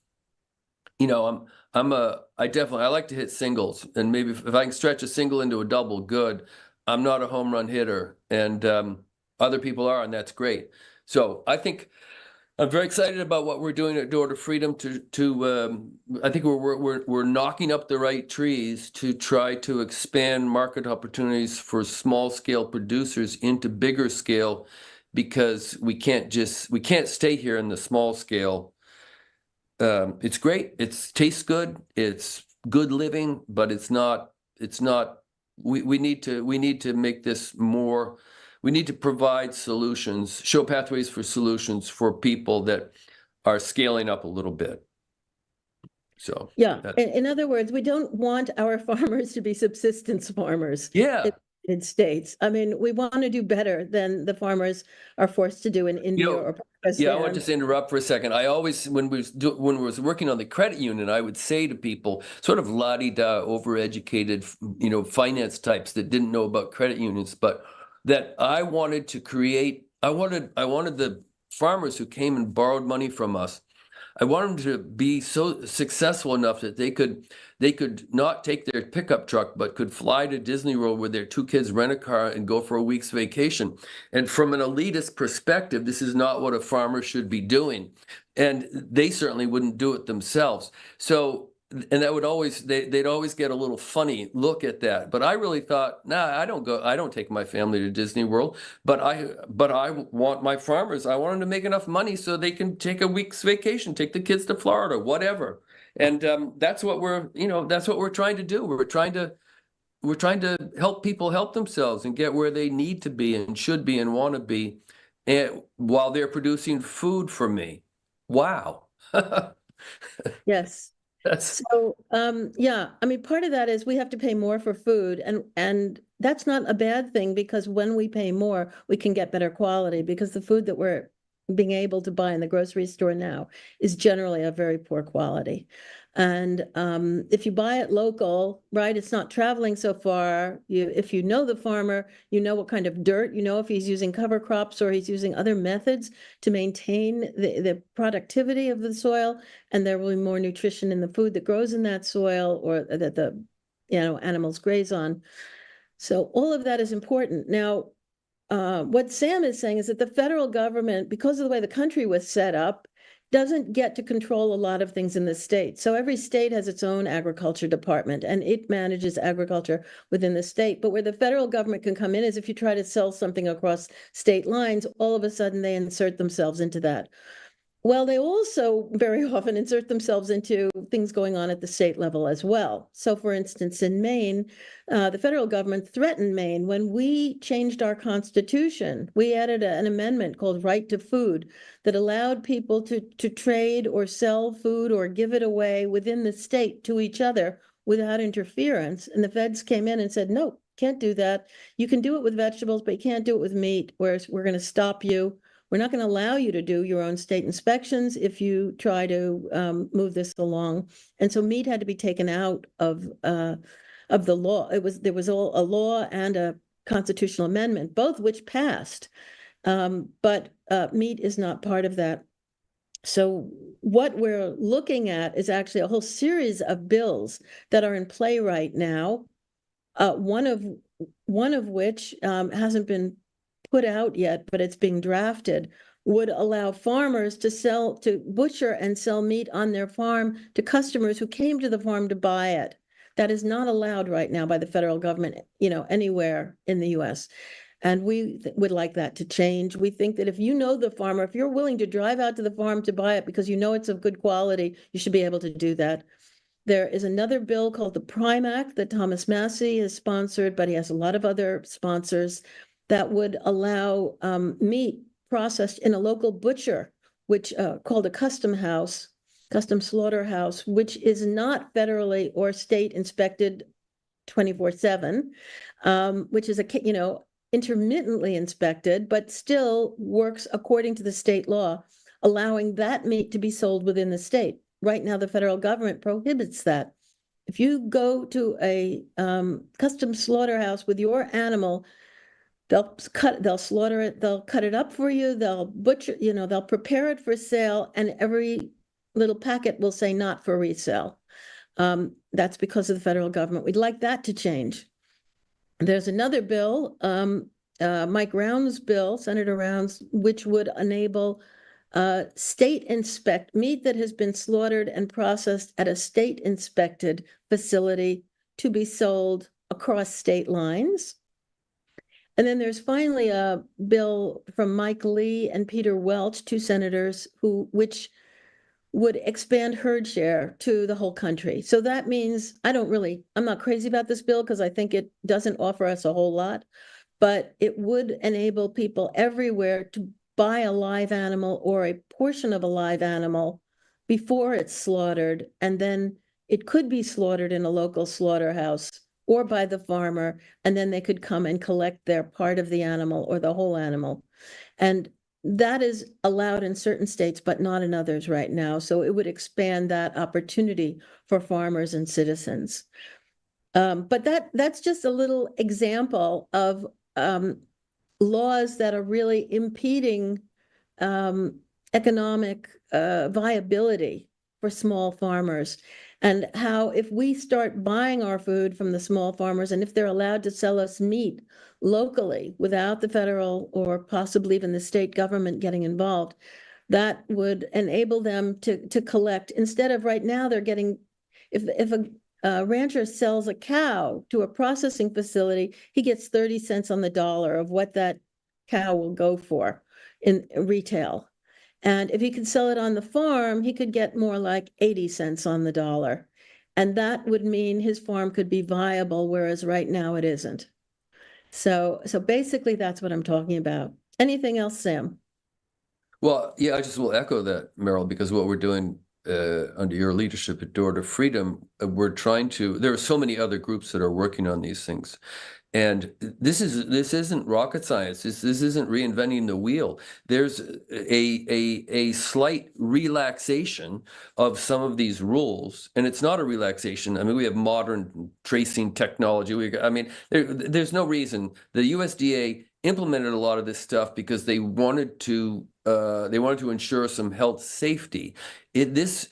I like to hit singles, and maybe if I can stretch a single into a double, good. I'm not a home run hitter, and other people are, and that's great. So I think I'm very excited about what we're doing at Door to Freedom. I think we're knocking up the right trees to try to expand market opportunities for small scale producers into bigger scale, because we can't stay here in the small scale. It's great. It tastes good. It's good living, but it's not. We need to make this more. We need to provide solutions, show pathways for solutions for people that are scaling up a little bit. So yeah, in other words, we don't want our farmers to be subsistence farmers. Yeah. In states. I mean, we want to do better than the farmers are forced to do in India or Pakistan. Yeah, I want to just interrupt for a second. I always, when we was working on the credit union, I would say to people, sort of la-di-da, overeducated, finance types that didn't know about credit unions, but that I wanted to create. I wanted the farmers who came and borrowed money from us. I wanted them to be so successful enough that they could not take their pickup truck, but could fly to Disney World with their two kids, rent a car, and go for a week's vacation. And from an elitist perspective, this is not what a farmer should be doing. And they certainly wouldn't do it themselves. So, and that would always, they'd always get a little funny look at that. But I really thought, I don't take my family to Disney World, but I want my farmers, I want them to make enough money so they can take a week's vacation, take the kids to Florida, whatever. And that's what we're trying to do. We're trying to help people help themselves and get where they need to be and should be and want to be, and while they're producing food for me. Wow. Yes. So, yeah, I mean, part of that is we have to pay more for food, and that's not a bad thing, because when we pay more, we can get better quality, because the food that we're being able to buy in the grocery store now is generally of very poor quality. And if you buy it local, right, it's not traveling so far. If you know the farmer, you know what kind of dirt, you know if he's using cover crops or he's using other methods to maintain the productivity of the soil, and there will be more nutrition in the food that grows in that soil or that the animals graze on. So all of that is important. Now, what Sam is saying is that the federal government, because of the way the country was set up, doesn't get to control a lot of things in the state. So every state has its own agriculture department, and it manages agriculture within the state. But where the federal government can come in is if you try to sell something across state lines, all of a sudden they insert themselves into that. Well, they also very often insert themselves into things going on at the state level as well. So, for instance, in Maine, the federal government threatened Maine when we changed our constitution. We added an amendment called Right to Food that allowed people to trade or sell food or give it away within the state to each other without interference. And the feds came in and said, no, can't do that. You can do it with vegetables, but you can't do it with meat, whereas we're going to stop you. We're not going to allow you to do your own state inspections if you try to move this along. And so meat had to be taken out of the law. There was a law and a constitutional amendment, both which passed, but meat is not part of that. So what we're looking at is actually a whole series of bills that are in play right now. One of which hasn't been put out yet, but it's being drafted, would allow farmers to butcher and sell meat on their farm to customers who came to the farm to buy it. That is not allowed right now by the federal government, anywhere in the US. And we would like that to change. We think that if you know the farmer, if you're willing to drive out to the farm to buy it because you know it's of good quality, you should be able to do that. There is another bill called the Prime Act that Thomas Massey has sponsored, but he has a lot of other sponsors that would allow meat processed in a local butcher, which called a custom slaughterhouse, which is not federally or state inspected 24/7, which is intermittently inspected, but still works according to the state law, allowing that meat to be sold within the state. Right now, the federal government prohibits that. If you go to a custom slaughterhouse with your animal, they'll slaughter it, they'll cut it up for you, they'll butcher, they'll prepare it for sale, and every little packet will say not for resale. That's because of the federal government. We'd like that to change. There's another bill, Mike Round's bill, Senator Round's, which would enable state inspect meat that has been slaughtered and processed at a state inspected facility to be sold across state lines. And then there's finally a bill from Mike Lee and Peter Welch, two senators, which would expand herd share to the whole country. So that means I'm not crazy about this bill because I think it doesn't offer us a whole lot, but it would enable people everywhere to buy a live animal or a portion of a live animal before it's slaughtered, and then it could be slaughtered in a local slaughterhouse or by the farmer, and then they could come and collect their part of the animal or the whole animal. And that is allowed in certain states, but not in others right now. So it would expand that opportunity for farmers and citizens. But that's just a little example of laws that are really impeding economic viability for small farmers. And how if we start buying our food from the small farmers, and if they're allowed to sell us meat locally without the federal or possibly even the state government getting involved, that would enable them to collect. Instead of right now, they're getting, if a rancher sells a cow to a processing facility, he gets 30 cents on the dollar of what that cow will go for in retail. And if he could sell it on the farm, he could get more like 80 cents on the dollar. And that would mean his farm could be viable, whereas right now it isn't. So basically that's what I'm talking about. Anything else, Sam? Well, yeah, I just will echo that, Meryl, because what we're doing under your leadership at Door to Freedom, we're trying to, there are so many other groups that are working on these things. And this isn't rocket science. This isn't reinventing the wheel. There's a slight relaxation of some of these rules, and it's not a relaxation. I mean, we have modern tracing technology. There's no reason. The USDA implemented a lot of this stuff because they wanted to ensure some health safety. This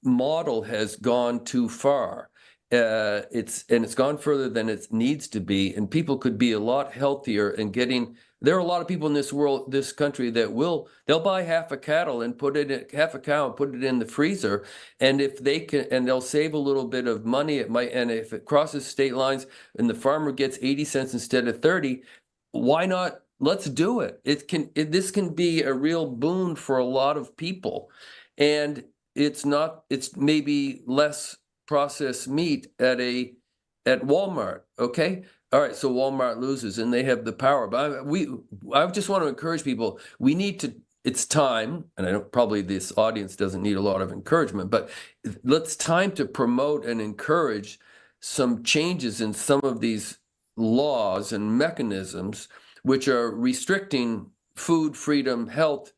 model has gone too far. It's gone further than it needs to be, and people could be a lot healthier and getting. There are a lot of people in this country that they'll buy half a cow and put it in the freezer, and if they can, and they'll save a little bit of money. And if it crosses state lines and the farmer gets 80 cents instead of 30, why not? Let's do it. This can be a real boon for a lot of people, and it's maybe less processed meat at Walmart. Okay. All right. So Walmart loses and they have the power, but I just want to encourage people. It's time. And probably this audience doesn't need a lot of encouragement, but it's time to promote and encourage some changes in some of these laws and mechanisms, which are restricting food freedom, health,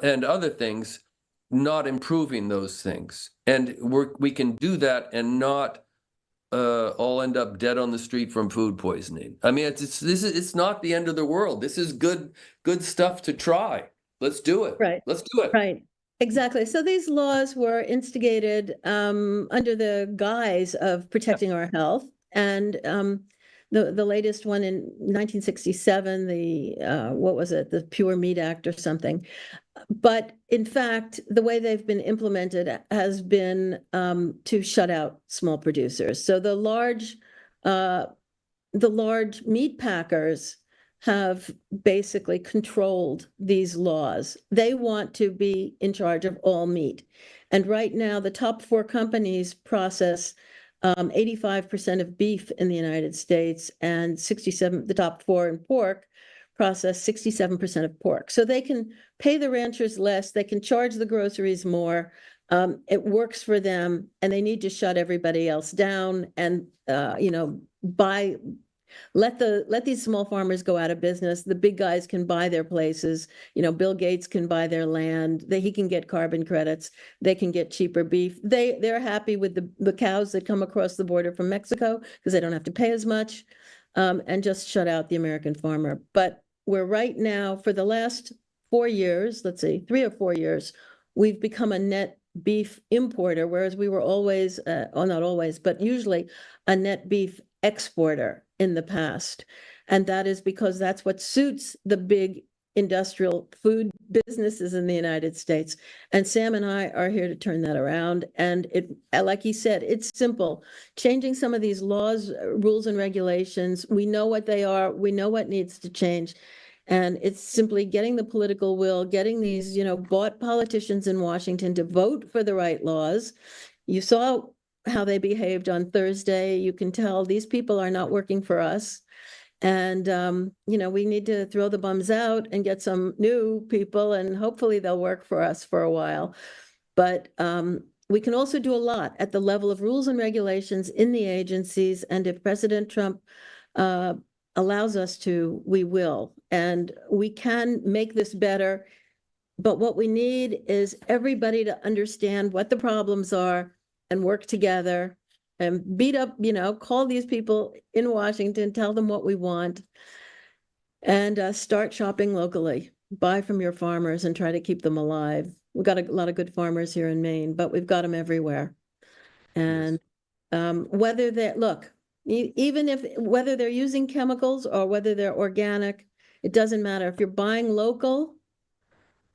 and other things, not improving those things. And we can do that and not all end up dead on the street from food poisoning. I mean, it's not the end of the world. This is good stuff to try. Let's do it. Right. Let's do it. Right. Exactly. So these laws were instigated under the guise of protecting our health. And the latest one in 1967, the Pure Meat Act or something. But in fact, the way they've been implemented has been to shut out small producers. So the large meat packers have basically controlled these laws. They want to be in charge of all meat. And right now, the top 4 companies process 85% of beef in the United States, and the top 4 in pork process 67% of pork. So they can pay the ranchers less, they can charge the groceries more. It works for them, and they need to shut everybody else down and let these small farmers go out of business. The big guys can buy their places. Bill Gates can buy their land. He can get carbon credits. They can get cheaper beef. They're happy with the cows that come across the border from Mexico because they don't have to pay as much, and just shut out the American farmer. But we're right now, for the last 4 years, let's say 3 or 4 years, we've become a net beef importer, whereas we were always, not always, but usually a net beef exporter in the past. And that is because that's what suits the big industrial food businesses in the United States. And Sam and I are here to turn that around. And like he said, it's simple. Changing some of these laws, rules, and regulations. We know what they are. We know what needs to change. And it's simply getting the political will, getting these, bought politicians in Washington to vote for the right laws. You saw how they behaved on Thursday. You can tell these people are not working for us. And, we need to throw the bums out and get some new people, and hopefully they'll work for us for a while. But we can also do a lot at the level of rules and regulations in the agencies. And if President Trump allows us to, we will. And we can make this better. But what we need is everybody to understand what the problems are and work together and beat up, call these people in Washington, tell them what we want, and start shopping locally. Buy from your farmers and try to keep them alive. We've got a lot of good farmers here in Maine, but we've got them everywhere. And whether they're using chemicals or whether they're organic, it doesn't matter. If you're buying local,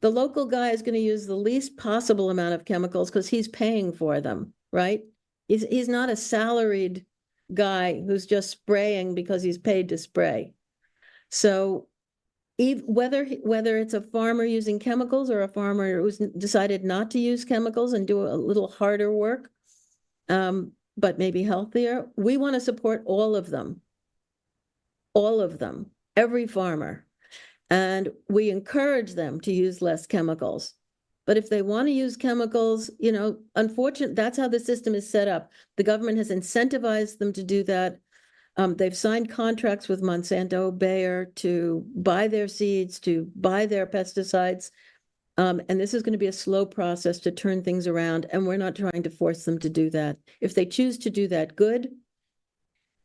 the local guy is going to use the least possible amount of chemicals because he's paying for them, right? He's not a salaried guy who's just spraying because he's paid to spray. So whether it's a farmer using chemicals or a farmer who's decided not to use chemicals and do a little harder work, but maybe healthier, we want to support all of them, every farmer. And we encourage them to use less chemicals. But if they want to use chemicals, unfortunately, that's how the system is set up. The government has incentivized them to do that. They've signed contracts with Monsanto, Bayer to buy their seeds, to buy their pesticides. And this is going to be a slow process to turn things around, and we're not trying to force them to do that. If they choose to do that, good.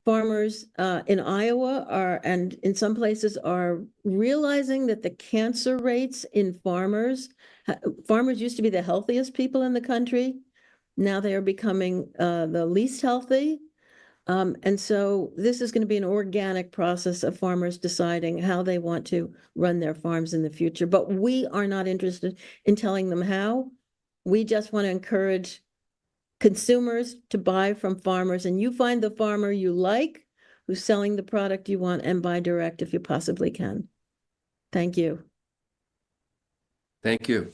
Farmers in Iowa and in some places are realizing that the cancer rates in farmers used to be the healthiest people in the country. Now they are becoming the least healthy. And so this is going to be an organic process of farmers deciding how they want to run their farms in the future. But we are not interested in telling them how. We just want to encourage consumers to buy from farmers, and you find the farmer you like who's selling the product you want and buy direct if you possibly can. Thank you. Thank you.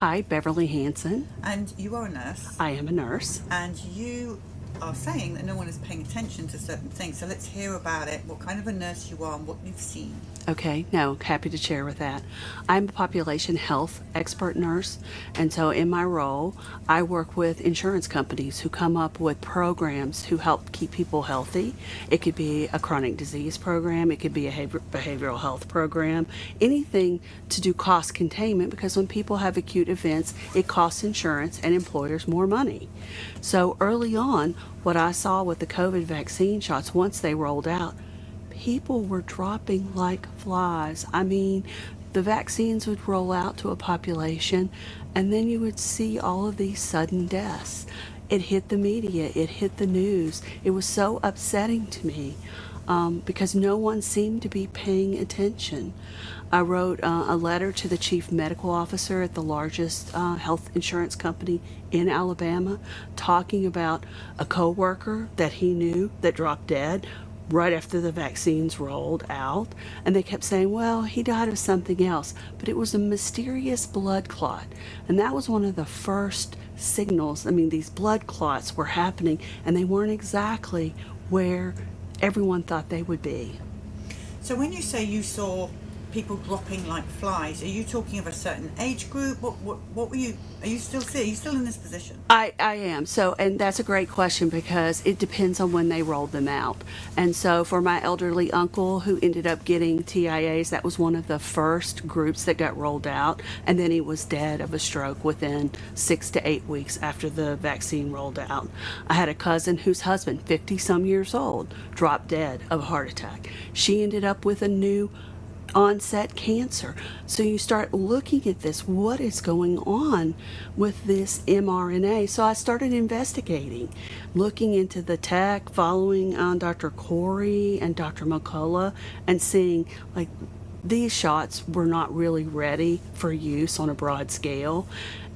Hi, Beverly Hansen. And you are a nurse. I am a nurse. And you are saying that no one is paying attention to certain things. So let's hear about it, what kind of a nurse you are and what you've seen. Okay, no, happy to share with that. I'm a population health expert nurse, and so in my role, I work with insurance companies who come up with programs who help keep people healthy. It could be a chronic disease program, it could be a behavioral health program, anything to do cost containment, because when people have acute events, it costs insurance and employers more money. So early on, what I saw with the COVID vaccine shots, once they rolled out, people were dropping like flies. I mean, the vaccines would roll out to a population, and then you would see all of these sudden deaths. It hit the media, it hit the news. It was so upsetting to me because no one seemed to be paying attention. I wrote a letter to the chief medical officer at the largest health insurance company in Alabama, talking about a coworker that he knew that dropped dead right after the vaccines rolled out. And they kept saying, well, he died of something else. But it was a mysterious blood clot. And that was one of the first signals. I mean, these blood clots were happening, and they weren't exactly where everyone thought they would be. So when you say you saw people dropping like flies, are you talking of a certain age group? What were you, are you still in this position? I am. So, and that's a great question because it depends on when they rolled them out. And so for my elderly uncle who ended up getting TIAs, that was one of the first groups that got rolled out. And then he was dead of a stroke within 6 to 8 weeks after the vaccine rolled out. I had a cousin whose husband, 50 some years old, dropped dead of a heart attack. She ended up with a new onset cancer. So you start looking at this, what is going on with this mRNA? So I started investigating, looking into the tech, following Dr. Corey and Dr. McCullough, and seeing like these shots were not really ready for use on a broad scale.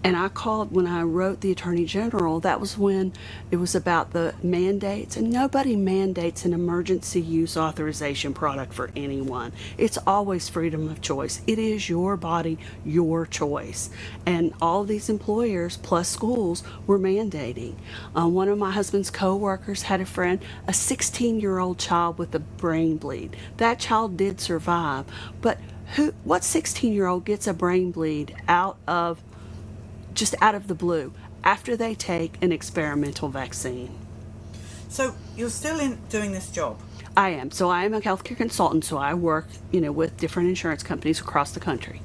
And I called, when I wrote the Attorney General, that was when it was about the mandates, and nobody mandates an emergency use authorization product for anyone. It's always freedom of choice. It is your body, your choice. And all these employers plus schools were mandating. One of my husband's co-workers had a friend, a 16-year-old child with a brain bleed. That child did survive, but what 16-year-old gets a brain bleed out of the blue after they take an experimental vaccine? So you're still doing this job? I am. So I am a healthcare consultant, so I work, with different insurance companies across the country.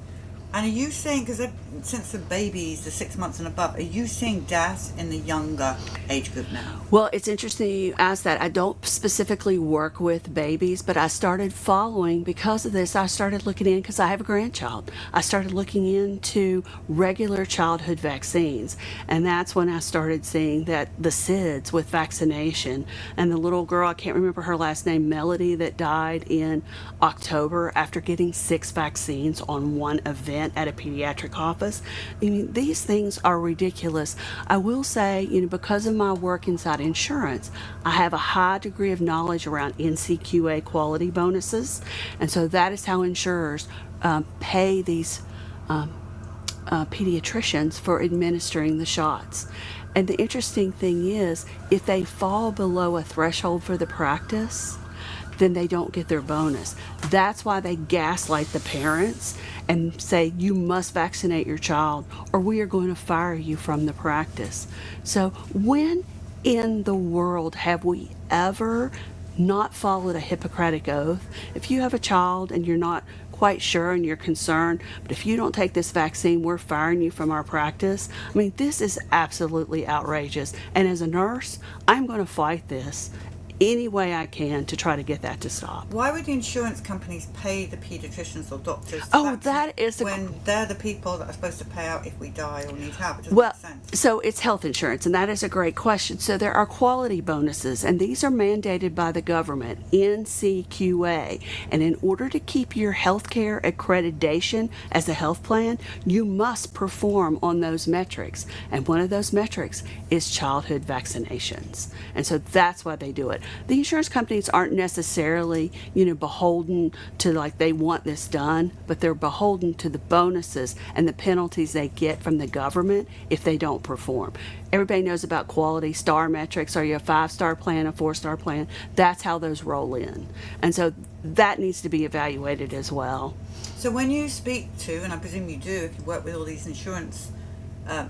And are you seeing, because since the babies, the 6 months and above, are you seeing deaths in the younger age group now? Well, it's interesting you ask that. I don't specifically work with babies, but I started following, because of this, I started looking in, because I have a grandchild. I started looking into regular childhood vaccines. And that's when I started seeing that the SIDS with vaccination, and the little girl, I can't remember her last name, Melody, that died in October after getting 6 vaccines on one event at a pediatric office. I mean, these things are ridiculous. I will say, because of my work inside insurance, I have a high degree of knowledge around NCQA quality bonuses. And so that is how insurers pay these pediatricians for administering the shots. And the interesting thing is, if they fall below a threshold for the practice, then they don't get their bonus. That's why they gaslight the parents and say, you must vaccinate your child or we are going to fire you from the practice. So when in the world have we ever not followed a Hippocratic oath? If you have a child and you're not quite sure and you're concerned, but if you don't take this vaccine, we're firing you from our practice. I mean, this is absolutely outrageous. And as a nurse, I'm going to fight this any way I can to try to get that to stop. Why would the insurance companies pay the pediatricians or doctors to Oh, vaccinate that is when they're the people that are supposed to pay out if we die or need help? It doesn't Well, make sense. so it's health insurance, and that is a great question. So there are quality bonuses, and these are mandated by the government, NCQA. And in order to keep your healthcare accreditation as a health plan, you must perform on those metrics. And one of those metrics is childhood vaccinations. And so that's why they do it. The insurance companies aren't necessarily, beholden to like they want this done, but they're beholden to the bonuses and the penalties they get from the government if they don't perform. Everybody knows about quality star metrics. Are you a 5-star plan, a 4-star plan? That's how those roll in. And so that needs to be evaluated as well. So when you speak to, and I presume you do if you work with all these insurance,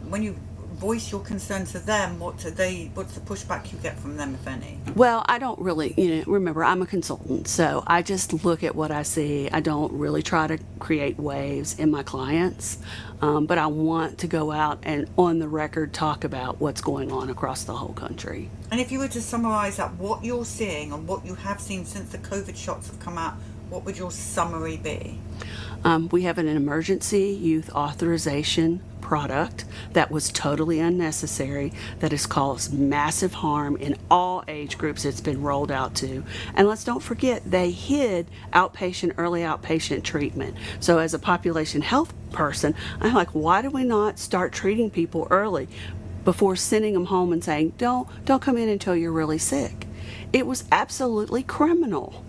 when you voice your concerns to them, what's the pushback you get from them, if any? Well, I don't really, remember, I'm a consultant, so I just look at what I see. I don't really try to create waves in my clients, but I want to go out and on the record talk about what's going on across the whole country. And if you were to summarize that, what you're seeing and what you have seen since the COVID shots have come out, what would your summary be? We have an emergency youth authorization product that was totally unnecessary, that has caused massive harm in all age groups it's been rolled out to. And let's don't forget, they hid early outpatient treatment. So as a population health person, I'm like, why do we not start treating people early before sending them home and saying, don't come in until you're really sick? It was absolutely criminal.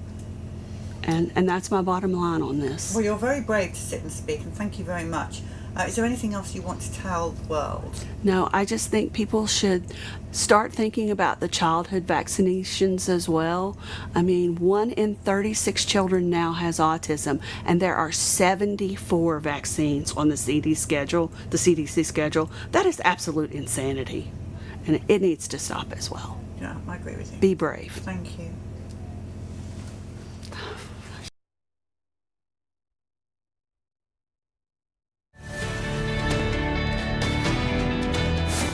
And that's my bottom line on this. Well, you're very brave to sit and speak, and thank you very much. Is there anything else you want to tell the world? No, I just think people should start thinking about the childhood vaccinations as well. I mean, 1 in 36 children now has autism, and there are 74 vaccines on the CDC schedule. That is absolute insanity, and it needs to stop as well. Yeah, I agree with you. Be brave. Thank you.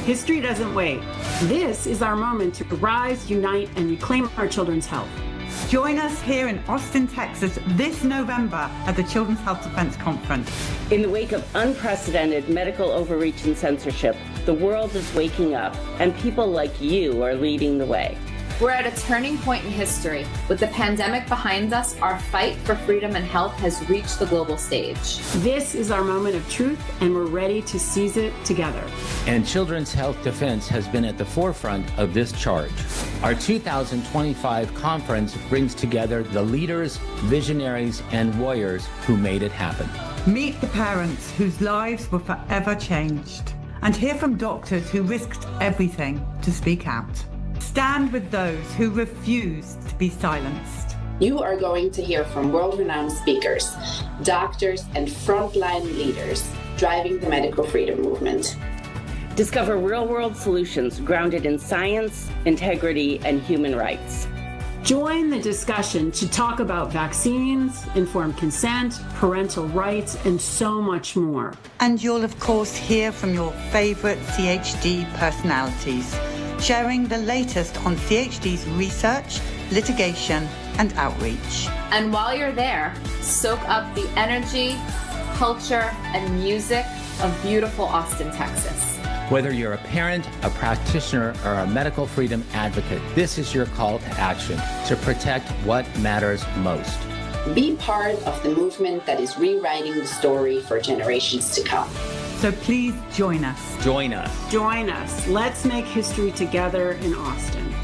History doesn't wait. This is our moment to rise, unite, and reclaim our children's health. Join us here in Austin, Texas this November at the Children's Health Defense Conference. In the wake of unprecedented medical overreach and censorship, the world is waking up, and people like you are leading the way. We're at a turning point in history. With the pandemic behind us, our fight for freedom and health has reached the global stage. This is our moment of truth, and we're ready to seize it together. And Children's Health Defense has been at the forefront of this charge. Our 2025 conference brings together the leaders, visionaries, and warriors who made it happen. Meet the parents whose lives were forever changed, and hear from doctors who risked everything to speak out. Stand with those who refused to be silenced. You are going to hear from world-renowned speakers, doctors, and frontline leaders driving the medical freedom movement. Discover real-world solutions grounded in science, integrity, and human rights. Join the discussion to talk about vaccines, informed consent, parental rights, and so much more. And you'll, of course, hear from your favorite CHD personalities, sharing the latest on CHD's research, litigation, and outreach. And while you're there, soak up the energy, culture, and music of beautiful Austin, Texas. Whether you're a parent, a practitioner, or a medical freedom advocate, this is your call to action to protect what matters most. Be part of the movement that is rewriting the story for generations to come. So please join us. Join us. Join us. Let's make history together in Austin.